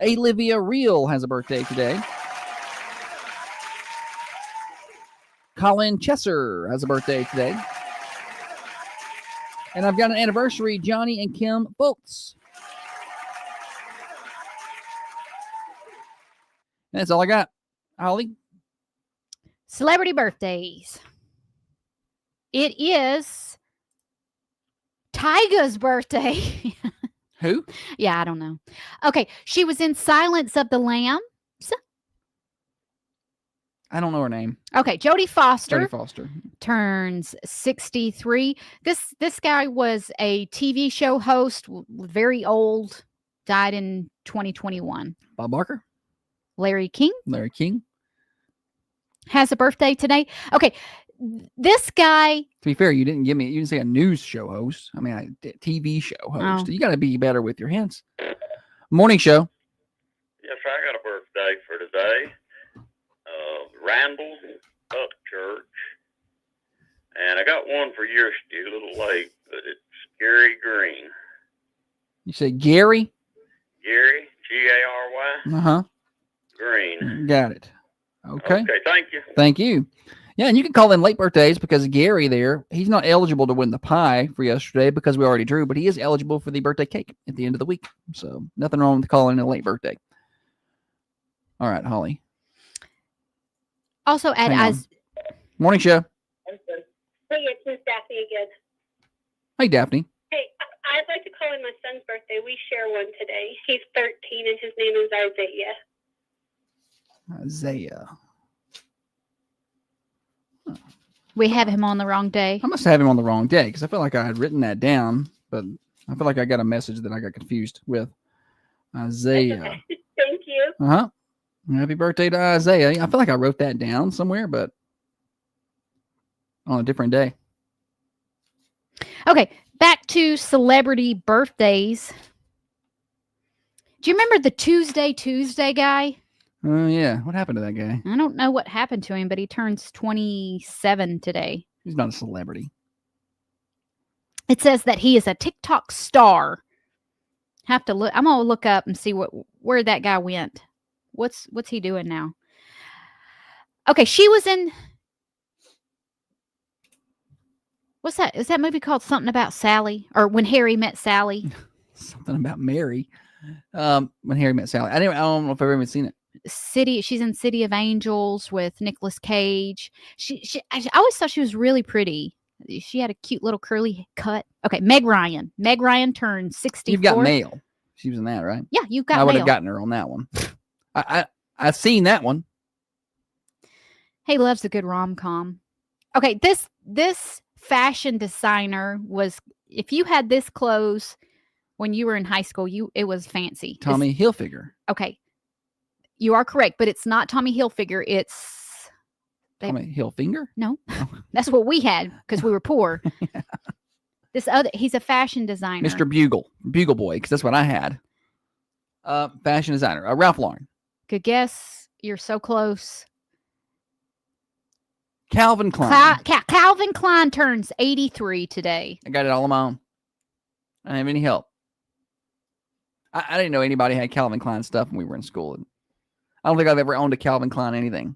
Olivia Reel has a birthday today. Colin Chesser has a birthday today. And I've got an anniversary, Johnny and Kim Boltz. That's all I got. Holly? Celebrity birthdays. It is Tyga's birthday. Who? Yeah, I don't know. Okay, she was in Silence of the Lambs. I don't know her name. Okay, Jodie Foster. Jodie Foster turns 63. This guy was a TV show host, very old, died in 2021. Bob Barker. Larry King. Larry King has a birthday today. Okay, this guy. To be fair, you didn't say a news show host. I mean, a TV show host. Oh. You got to be better with your hints. Morning show. Yes, I got a birthday for today. Randall Upchurch. And I got one for yours, a little late, but it's Gary Green. You say Gary? Gary, G-A-R-Y. Uh-huh. Green. Got it. Okay. Okay, thank you. Thank you. Yeah, and you can call in late birthdays because Gary there, he's not eligible to win the pie for yesterday because we already drew, but he is eligible for the birthday cake at the end of the week. So nothing wrong with calling in a late birthday. All right, Holly. Also, as morning show. Hey, it's Miss Daphne again. Hey, Daphne. Hey, I'd like to call in my son's birthday. We share one today. He's 13, and his name is Isaiah. Isaiah. we have him on the wrong day. I must have him on the wrong day because I feel like I had written that down, but I feel like I got a message that I got confused with. Isaiah. Okay. Thank you. Uh-huh. Happy birthday to Isaiah. I feel like I wrote that down somewhere, but on a different day. Okay, back to celebrity birthdays. Do you remember the Tuesday guy? Oh, yeah. What happened to that guy? I don't know what happened to him, but he turns 27 today. He's not a celebrity. It says that he is a TikTok star. Have to look. I'm gonna look up and see where that guy went. What's he doing now? Okay, she was in. What's that? Is that movie called Something About Sally? Or When Harry Met Sally? Something about Mary. When Harry Met Sally. I don't know if I've ever even seen it. She's in City of Angels with Nicolas Cage. I always thought she was really pretty. She had a cute little curly cut. Okay, Meg Ryan. Meg Ryan turned 64. You've got mail. She was in that, right? Yeah, you've got I would mail. have gotten her on that one. I've seen that one. He loves a good rom-com. Okay, this fashion designer was, if you had this clothes when you were in high school, it was fancy. Tommy Hilfiger. Okay. You are correct, but it's not Tommy Hilfiger. It's Tommy Hilfiger? No. That's what we had because we were poor. Yeah. He's a fashion designer. Mr. Bugle Boy, because that's what I had. Fashion designer. Ralph Lauren. Good guess. You're so close. Calvin Klein. Calvin Klein turns 83 today. I got it all on my own. I didn't have any help. I didn't know anybody had Calvin Klein stuff when we were in school. I don't think I've ever owned a Calvin Klein anything.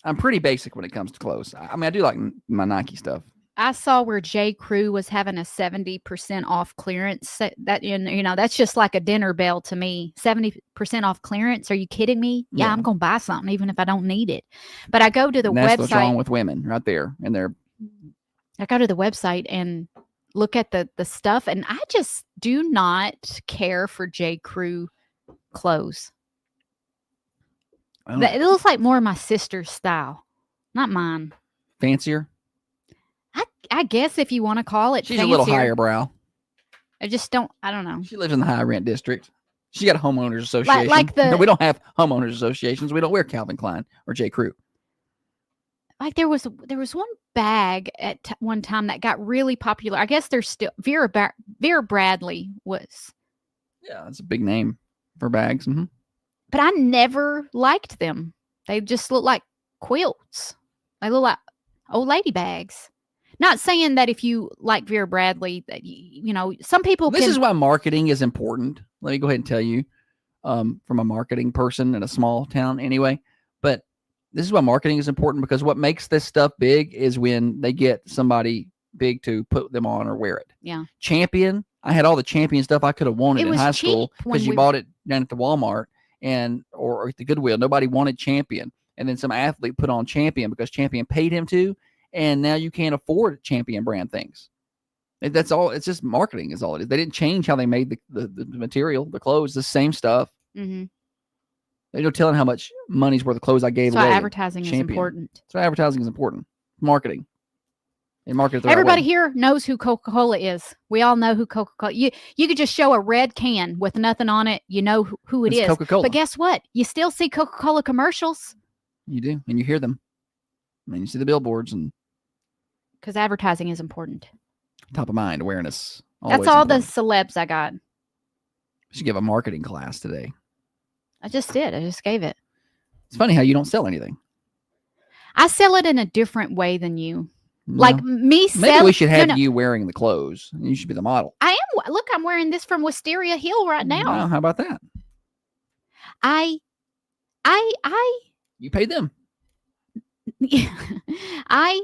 I'm pretty basic when it comes to clothes. I mean, I do like my Nike stuff. I saw where J. Crew was having a 70% off clearance. That, you know, that's just like a dinner bell to me. 70% off clearance. Are you kidding me? Yeah, I'm going to buy something even if I don't need it. But I go to the that's website. What's wrong with women right there. And I go to the website and look at the stuff, and I just do not care for J. Crew clothes. It looks like more of my sister's style, not mine. Fancier? I guess if you want to call it. She's fancier. A little higher brow. I don't know. She lives in the high rent district. She got a homeowners association. No, we don't have homeowners associations. We don't wear Calvin Klein or J. Crew. Like there was one bag at one time that got really popular. I guess there's still Vera Bradley was. Yeah, that's a big name for bags. Mm-hmm. But I never liked them. They just look like quilts. They look like old lady bags. Not saying that if you like Vera Bradley, that you know, some people. This is why marketing is important. Let me go ahead and tell you, from a marketing person in a small town, anyway. But this is why marketing is important, because what makes this stuff big is when they get somebody big to put them on or wear it. Yeah. Champion. I had all the Champion stuff I could have wanted in high school because you bought it down at the Walmart or at the Goodwill. Nobody wanted Champion, and then some athlete put on Champion because Champion paid him to. And now you can't afford Champion brand things. That's all. It's just marketing is all it is. They didn't change how they made the material, the clothes, the same stuff. Mm-hmm. They're no telling how much money's worth of clothes I gave away. So advertising is important. So advertising is important. Marketing. And market. Everybody here knows who Coca-Cola is. We all know who Coca-Cola. You could just show a red can with nothing on it. You know who it is. Coca-Cola. But guess what? You still see Coca-Cola commercials. You do, and you hear them. And you see the billboards and. Because advertising is important. Top of mind awareness. That's all important. The celebs I got. We should give a marketing class today. I just did. I just gave it. It's funny how you don't sell anything. I sell it in a different way than you. No. Like me selling. Maybe we should have you wearing the clothes. You should be the model. I am. Look, I'm wearing this from Wisteria Hill right now. Wow, how about that? You paid them. I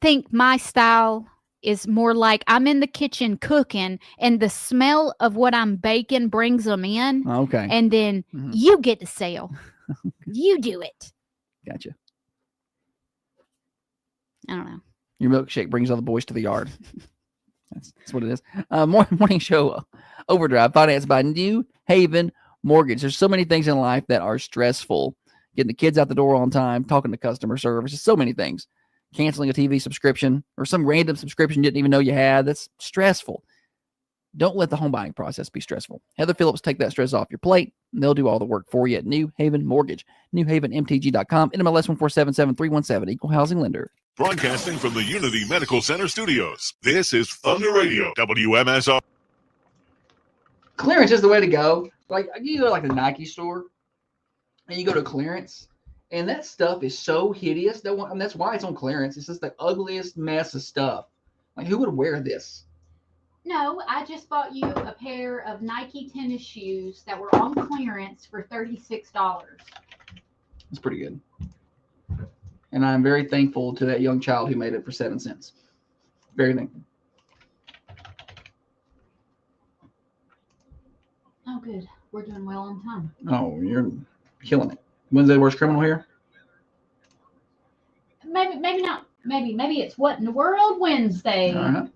think my style is more like I'm in the kitchen cooking and the smell of what I'm baking brings them in. Okay. And then you get to sell. You do it. Gotcha. I don't know. Your milkshake brings all the boys to the yard. That's what it is. Morning show Overdrive, financed by New Haven Mortgage. There's so many things in life that are stressful. Getting the kids out the door on time, talking to customer service, just so many things. Canceling a TV subscription or some random subscription you didn't even know you had. That's stressful. Don't let the home buying process be stressful. Heather Phillips take that stress off your plate, and they'll do all the work for you at New Haven Mortgage. NewHavenMTG.com. NMLS 1477317. Equal housing lender. Broadcasting from the Unity Medical Center studios. This is Thunder Radio, WMSR. Clearance is the way to go. Like you go to like the Nike store, and you go to clearance. And that stuff is so hideous. That's why it's on clearance. It's just the ugliest mess of stuff. Like, who would wear this? No, I just bought you a pair of Nike tennis shoes that were on clearance for $36. That's pretty good. And I'm very thankful to that young child who made it for 7 cents. Very thankful. Oh, good. We're doing well on time. Oh, you're killing it. When's the worst criminal here? Maybe not. Maybe it's What in the World Wednesday. All right.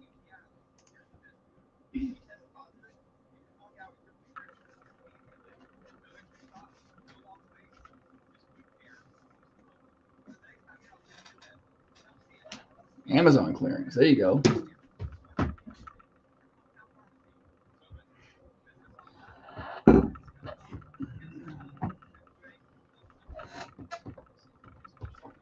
Amazon clearance. There you go.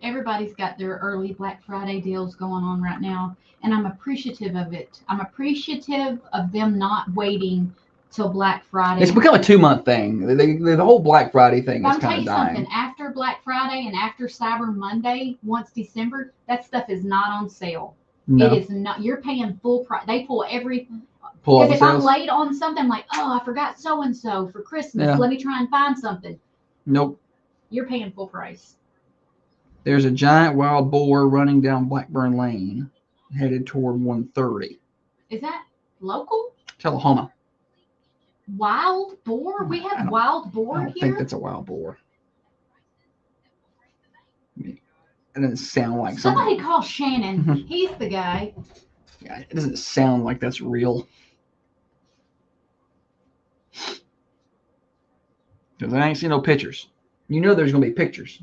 Everybody's got their early Black Friday deals going on right now, and I'm appreciative of it. I'm appreciative of them not waiting till Black Friday. It's become a 2-month thing. The whole Black Friday thing But is I'm tell kind you of dying. something. After Black Friday and after Cyber Monday, once December, that stuff is not on sale. No. It is not. You're paying full price. They pull everything. Pull all Because the if I'm sales? late on something, I'm like, oh, I forgot so and so for Christmas. Yeah. Let me try and find something. Nope. You're paying full price. There's a giant wild boar running down Blackburn Lane, headed toward 130. Is that local? Tullahoma. Wild boar? We have wild I boar don't here. think that's a wild boar. It doesn't sound like something. Somebody call Shannon. He's the guy. Yeah, it doesn't sound like that's real. Because I ain't seen no pictures. You know there's going to be pictures.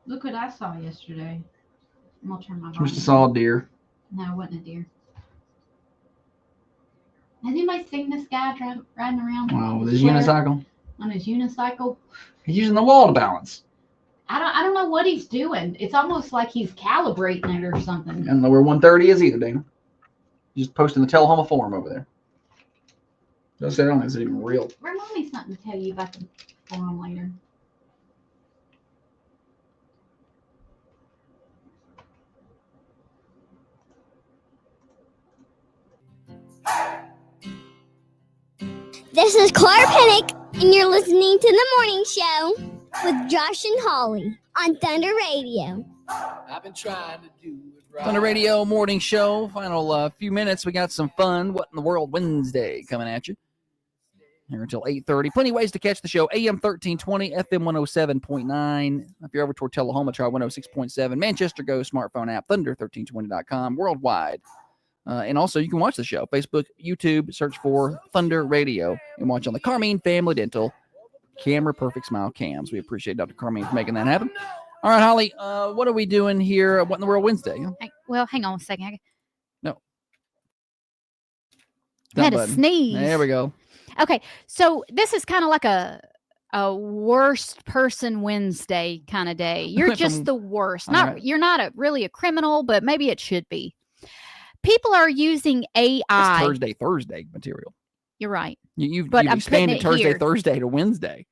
Look what I saw yesterday. I'm gonna turn my Just volume saw a deer. No, it wasn't a deer. Has anybody seen this guy riding around? Wow, with his Square unicycle. On his unicycle. He's using the wall to balance. I don't know what he's doing. It's almost like he's calibrating it or something. I don't know where 130 is either, Dana. Just posting the Tullahoma forum over there. Don't say I don't think it's even real. Remind me something to tell you about the forum later. This is Clara Pennick, and you're listening to The Morning Show with Josh and Holly on Thunder Radio. I've been trying to do it right. On the radio morning show, final few minutes, we got some fun. What in the World Wednesday coming at you. Here until 8:30. Plenty of ways to catch the show. AM 1320, FM 107.9. If you're over toward Tullahoma, try 106.7. Manchester Go smartphone app, thunder1320.com, worldwide. And also, you can watch the show. Facebook, YouTube, search for Thunder Radio. And watch on the Carmine Family Dental Camera Perfect Smile Cams. We appreciate Dr. Carmine for making that happen. All right, Holly, what are we doing here? What in the World Wednesday? Well, hang on a second. No. I had a button. sneeze. There we go. Okay, so this is kind of like a worst person Wednesday kind of day. You're just the worst. You're not really a criminal, but maybe it should be. People are using AI. It's Thursday material. You're right. You've I'm expanded putting it here. Thursday to Wednesday.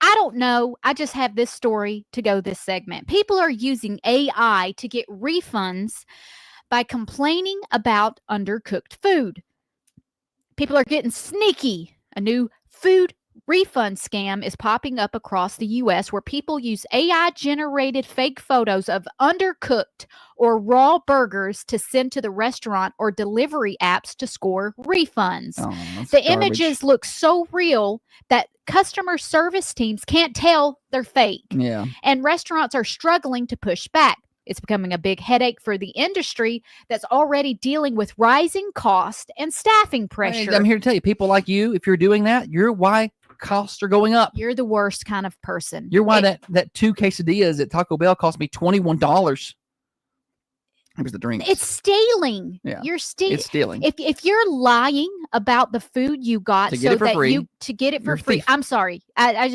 I don't know. I just have this story to go this segment. People are using AI to get refunds by complaining about undercooked food. People are getting sneaky. A new food refund scam is popping up across the U.S. where people use AI-generated fake photos of undercooked or raw burgers to send to the restaurant or delivery apps to score refunds. The images look so real that customer service teams can't tell they're fake. Yeah. And restaurants are struggling to push back. It's becoming a big headache for the industry that's already dealing with rising cost and staffing pressure. I'm here to tell you, people like you, if you're doing that, you're why costs are going up. You're the worst kind of person. You're why that 2 quesadillas at Taco Bell cost me $21. It was the drink. It's stealing. Yeah. You're stealing. It's stealing. If you're lying about the food you got To get it for free, to get it you're for a free. thief. I'm sorry. I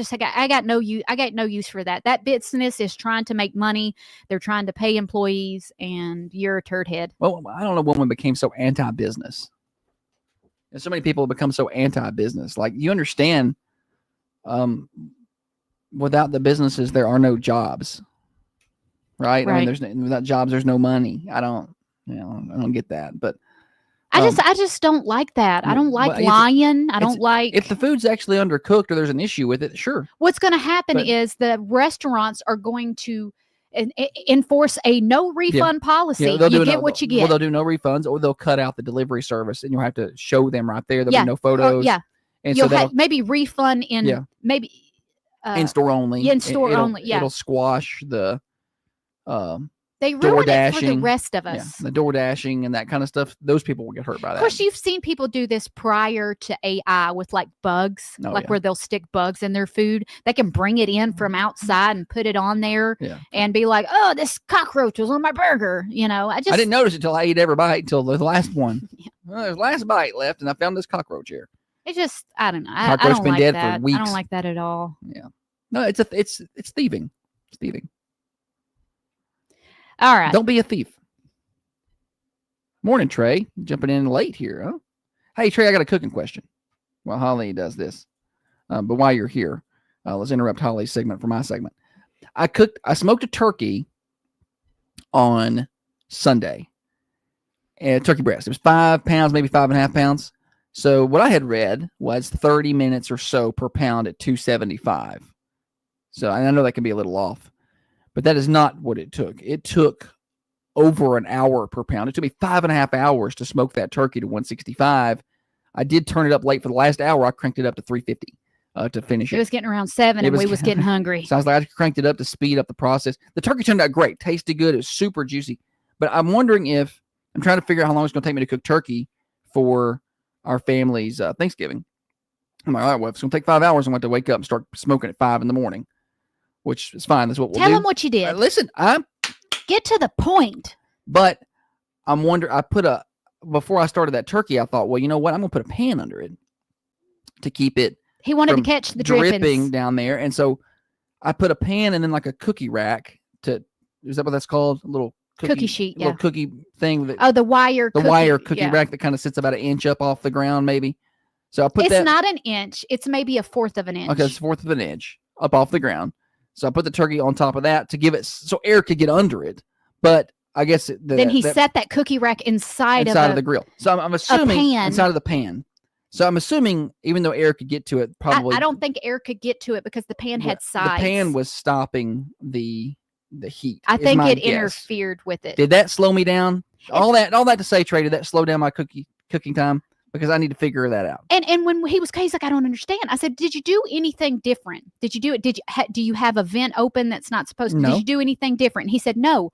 got no use for that. That business is trying to make money. They're trying to pay employees, and you're a turd head. Well, I don't know when we became so anti-business. And so many people have become so anti-business. Like, you understand, without the businesses, there are no jobs. Right? I mean, without jobs, there's no money. I don't get that. But I just don't like that. I don't like well, lying. I don't like. If the food's actually undercooked or there's an issue with it, sure. What's going to happen is the restaurants are going to enforce a no refund policy. Yeah, you get what you get. Well, they'll do no refunds, or they'll cut out the delivery service, and you'll have to show them right there. There'll be no photos. And you'll so have maybe refund in maybe in store only. In store only. Yeah, It'll squash the They door ruin it for the dashing. rest of Yeah, us. the door dashing and that kind of stuff. Those people will get hurt by Of that. course, you've seen people do this prior to AI with like bugs, Oh, like yeah. where they'll stick bugs in their food. They can bring it in from outside and put it on there Yeah. and be like, "Oh, this cockroach was on my burger." You know, I didn't notice it till I ate every bite until the last one. Well, there's the last bite left, and I found this cockroach here. It's just, I don't know. I Cockroach don't been like dead for that. I weeks. don't like that at all. Yeah. No, it's thieving. It's thieving. All right. Don't be a thief. Morning, Trey. Jumping in late here, huh? Hey, Trey, I got a cooking question. Well, Holly does this. But while you're here, let's interrupt Holly's segment for my segment. I smoked a turkey on Sunday. And turkey breast. It was 5 pounds, maybe 5.5 pounds. So what I had read was 30 minutes or so per pound at 275. So I know that can be a little off, but that is not what it took. It took over an hour per pound. It took me 5.5 hours to smoke that turkey to 165. I did turn it up late for the last hour. I cranked it up to 350 to finish It it. was getting around 7 and we was getting hungry. So I was like, I cranked it up to speed up the process. The turkey turned out great. Tasted good. It was super juicy. But I'm wondering if, I'm trying to figure out how long it's going to take me to cook turkey for our family's Thanksgiving. I'm like, all right, well, if it's going to take 5 hours, I'm going to have to wake up and start smoking at 5 a.m, which is fine. That's what we'll do. Tell them what you did. Listen, Get to the point. But I'm wondering, before I started that turkey, I thought, well, you know what? I'm going to put a pan under it to keep it. He wanted to from catch the dripping drippings. down there. And so I put a pan and then like a cookie rack is that what that's called? A little Cookie sheet, little yeah. cookie thing. The wire cookie yeah. rack that kind of sits about an inch up off the ground, maybe. So I put It's that. not an inch. It's maybe a fourth of an inch. Okay, it's 1/4 of an inch up off the ground. So I put the turkey on top of that to give it so air could get under it. But I guess Then he set that cookie rack inside of the grill. So I'm assuming pan. inside of the pan. So I'm assuming even though air could get to it, probably I don't think air could get to it because the pan had sides. The pan was stopping the heat. I is think my it guess. interfered with it. Did that slow me down? All that to say, Trey, did that slow down my cooking time? Because I need to figure that out. And when he's like, I don't understand. I said, did you do anything different? Did you do it? Do you have a vent open that's not supposed to? No. Did you do anything different? And he said, no.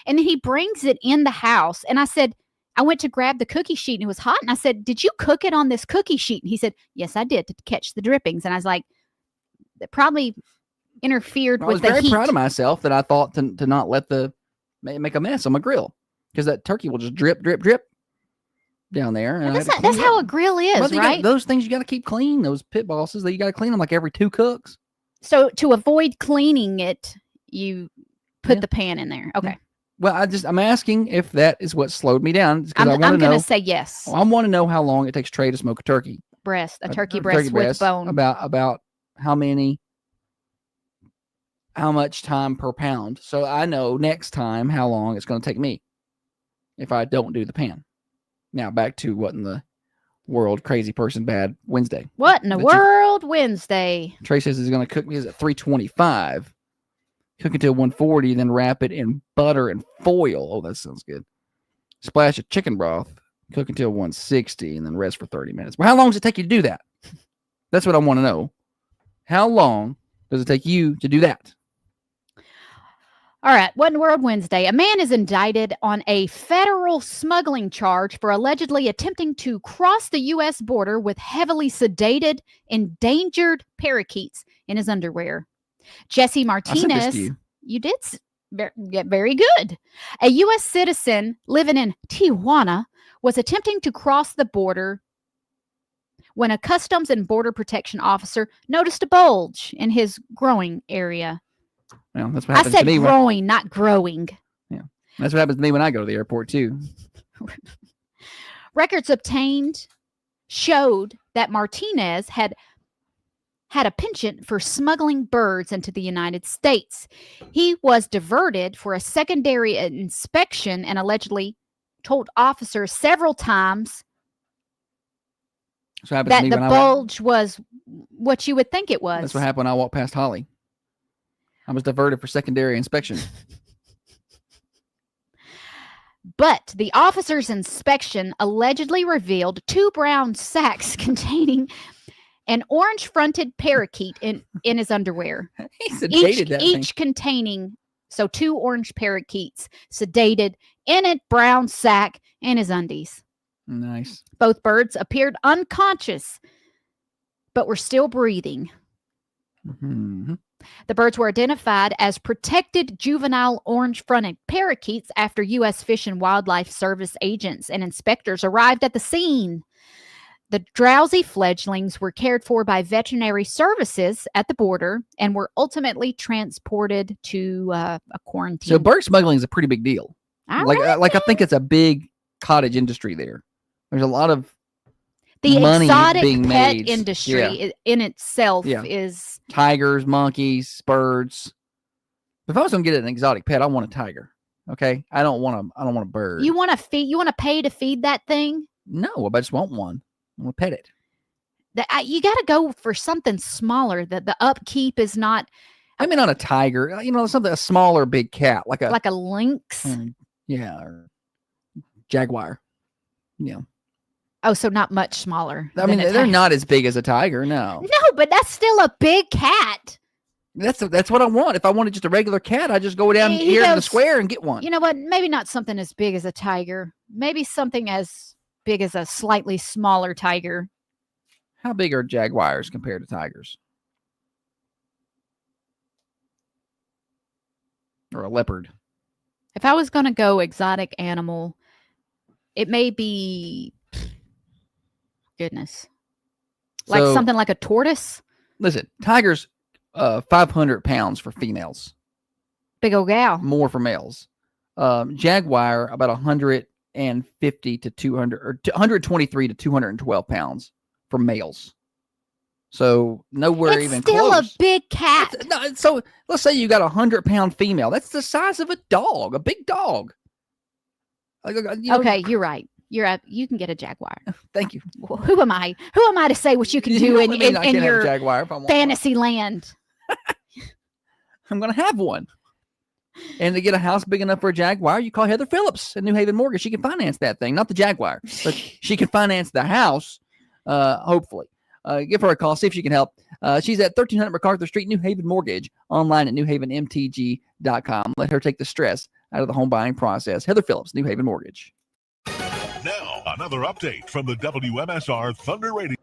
And then he brings it in the house. And I said, I went to grab the cookie sheet and it was hot. And I said, did you cook it on this cookie sheet? And he said, yes, I did, to catch the drippings. And I was like, that probably interfered I with was the very heat. proud of myself that I thought to not let make a mess on my grill, because that turkey will just drip down there. And That's how a grill is, right? Those things you got to keep clean. Those pit bosses, you got to clean them like every 2 cooks. So to avoid cleaning it, you put the pan in there. Okay. Well, I'm asking if that is what slowed me down. I'm I going to say yes. I want to know how long it takes Trey to smoke a turkey. A turkey breast with bone. About how much time per pound. So I know next time how long it's going to take me if I don't do the pan. Now back to what in the world, crazy person bad Wednesday. What in the world, Wednesday? Trey says he's going to cook me at 325. Cook it till 140, then wrap it in butter and foil. Oh, that sounds good. Splash of chicken broth. Cook until 160, and then rest for 30 minutes. Well, how long does it take you to do that? That's what I want to know. How long does it take you to do that? All right. What in the world, Wednesday? A man is indicted on a federal smuggling charge for allegedly attempting to cross the U.S. border with heavily sedated, endangered parakeets in his underwear. Jesse Martinez. You did get very good. A U.S. citizen living in Tijuana was attempting to cross the border when a Customs and Border Protection officer noticed a bulge in his growing area. Well, that's what I happens said to me. growing, not growing. Yeah, that's what happens to me when I go to the airport too. Records obtained showed that Martinez had a penchant for smuggling birds into the United States. He was diverted for a secondary inspection and allegedly told officers several times that the bulge was what you would think it was. That's what happened when I walked past Holly. I was diverted for secondary inspection. But the officer's inspection allegedly revealed 2 brown sacks containing an orange-fronted parakeet in his underwear. He sedated that thing. Each containing So 2 orange parakeets, sedated, in a brown sack, and his undies. Nice. Both birds appeared unconscious, but were still breathing. Mm-hmm. The birds were identified as protected juvenile orange-fronted parakeets after U.S. Fish and Wildlife Service agents and inspectors arrived at the scene. The drowsy fledglings were cared for by veterinary services at the border and were ultimately transported to a quarantine. So bird smuggling is a pretty big deal. I I think it's a big cottage industry there. There's a lot of the money exotic being pet made. industry in itself Yeah. is tigers, monkeys, birds. If I was going to get an exotic pet, I want a tiger. Okay, I don't want a bird. You want to feed? You want to pay to feed that thing? No, I just want one. I want to pet it. You got to go for something smaller. That the upkeep is not. I mean, not a tiger. You know, something a smaller, big cat, like a lynx. Yeah, or jaguar. Yeah. Oh, so not much smaller. I mean, they're not as big as a tiger. No. No, but that's still a big cat. That's what I want. If I wanted just a regular cat, I just go down here in the square and get one. You know what? Maybe not something as big as a tiger. Maybe something as big as a slightly smaller tiger. How big are jaguars compared to tigers? Or a leopard? If I was going to go exotic animal, it may be, goodness, like So- something like a tortoise. Listen, tigers, 500 pounds for females. Big old gal. More for males. Jaguar, about 150 to 200, or 123 to 212 pounds for males. So nowhere It's even still close. a big cat. So let's say you got a 100-pound female. That's the size of a dog, a big dog. Okay, you're right. You can get a jaguar. Thank you. Well, who am I? Who am I to say what you can You do know in, what I mean? in, I in can't have a your jaguar if I want fantasy land? I'm going to have one. And to get a house big enough for a Jaguar, you call Heather Phillips at New Haven Mortgage. She can finance that thing, not the Jaguar, but she can finance the house, hopefully. Give her a call, see if she can help. She's at 1300 MacArthur Street, New Haven Mortgage, online at newhavenmtg.com. Let her take the stress out of the home buying process. Heather Phillips, New Haven Mortgage. Now, another update from the WMSR Thunder Radio.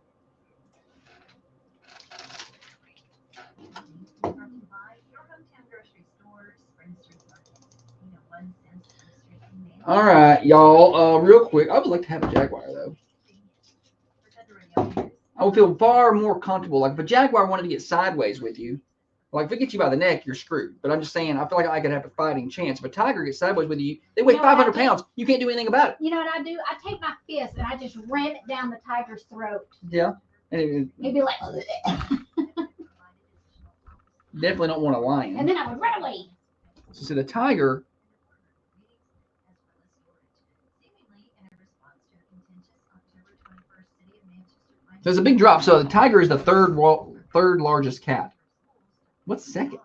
All right, y'all. Real quick, I would like to have a Jaguar, though. I would feel far more comfortable. Like if a Jaguar wanted to get sideways with you, like if it gets you by the neck, you're screwed. But I'm just saying, I feel like I could have a fighting chance. If a tiger gets sideways with you, they weigh 500 pounds. You can't do anything about it. You know what I do? I take my fist and I just ram it down the tiger's throat. Yeah. And It'd be like, definitely don't want a lion. and then I would run away. So the tiger. There's a big drop. So the tiger is the third largest cat. What's second?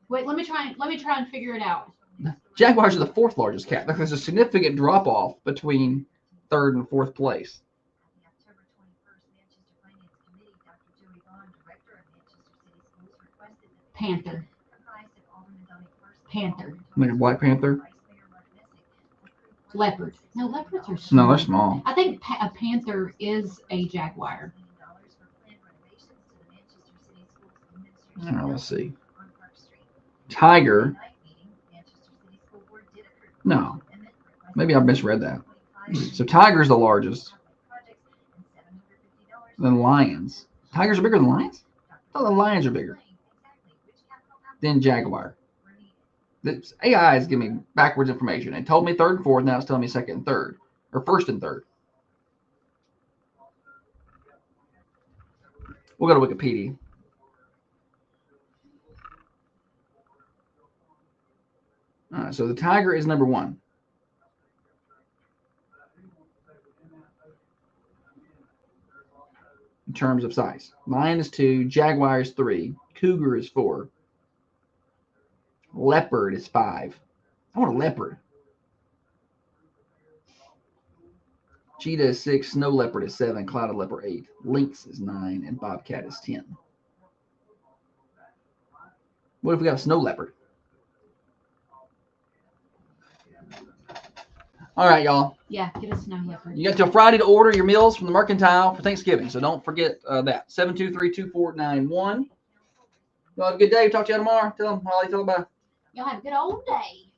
Wait, let me try and figure it out. Jaguars are the fourth largest cat. There's a significant drop off between third and fourth place. Panther. Panther. I mean, Black Panther. Leopard. No, leopards are small. No, they're small. I think a panther is a jaguar. Let's see. Tiger. No. Maybe I misread that. So tiger's the largest. Then lions. Tigers are bigger than lions? I thought the lions are bigger. Then jaguar. This AI is giving me backwards information. It told me third and fourth. Now it's telling me second and third. Or first and third. We'll go to Wikipedia. All right, so the tiger is number one. In terms of size. Lion is 2, jaguar is 3, cougar is 4, leopard is 5. I want a leopard. Cheetah is 6, snow leopard is 7, clouded leopard 8, lynx is 9, and bobcat is 10. What if we got a snow leopard? All right, y'all. Yeah, get a snow leopard. You got till Friday to order your meals from the Mercantile for Thanksgiving, so don't forget that. 723-2491. Y'all have a good day. Talk to you tomorrow. Tell them, Holly, tell them bye. Y'all have a good old day.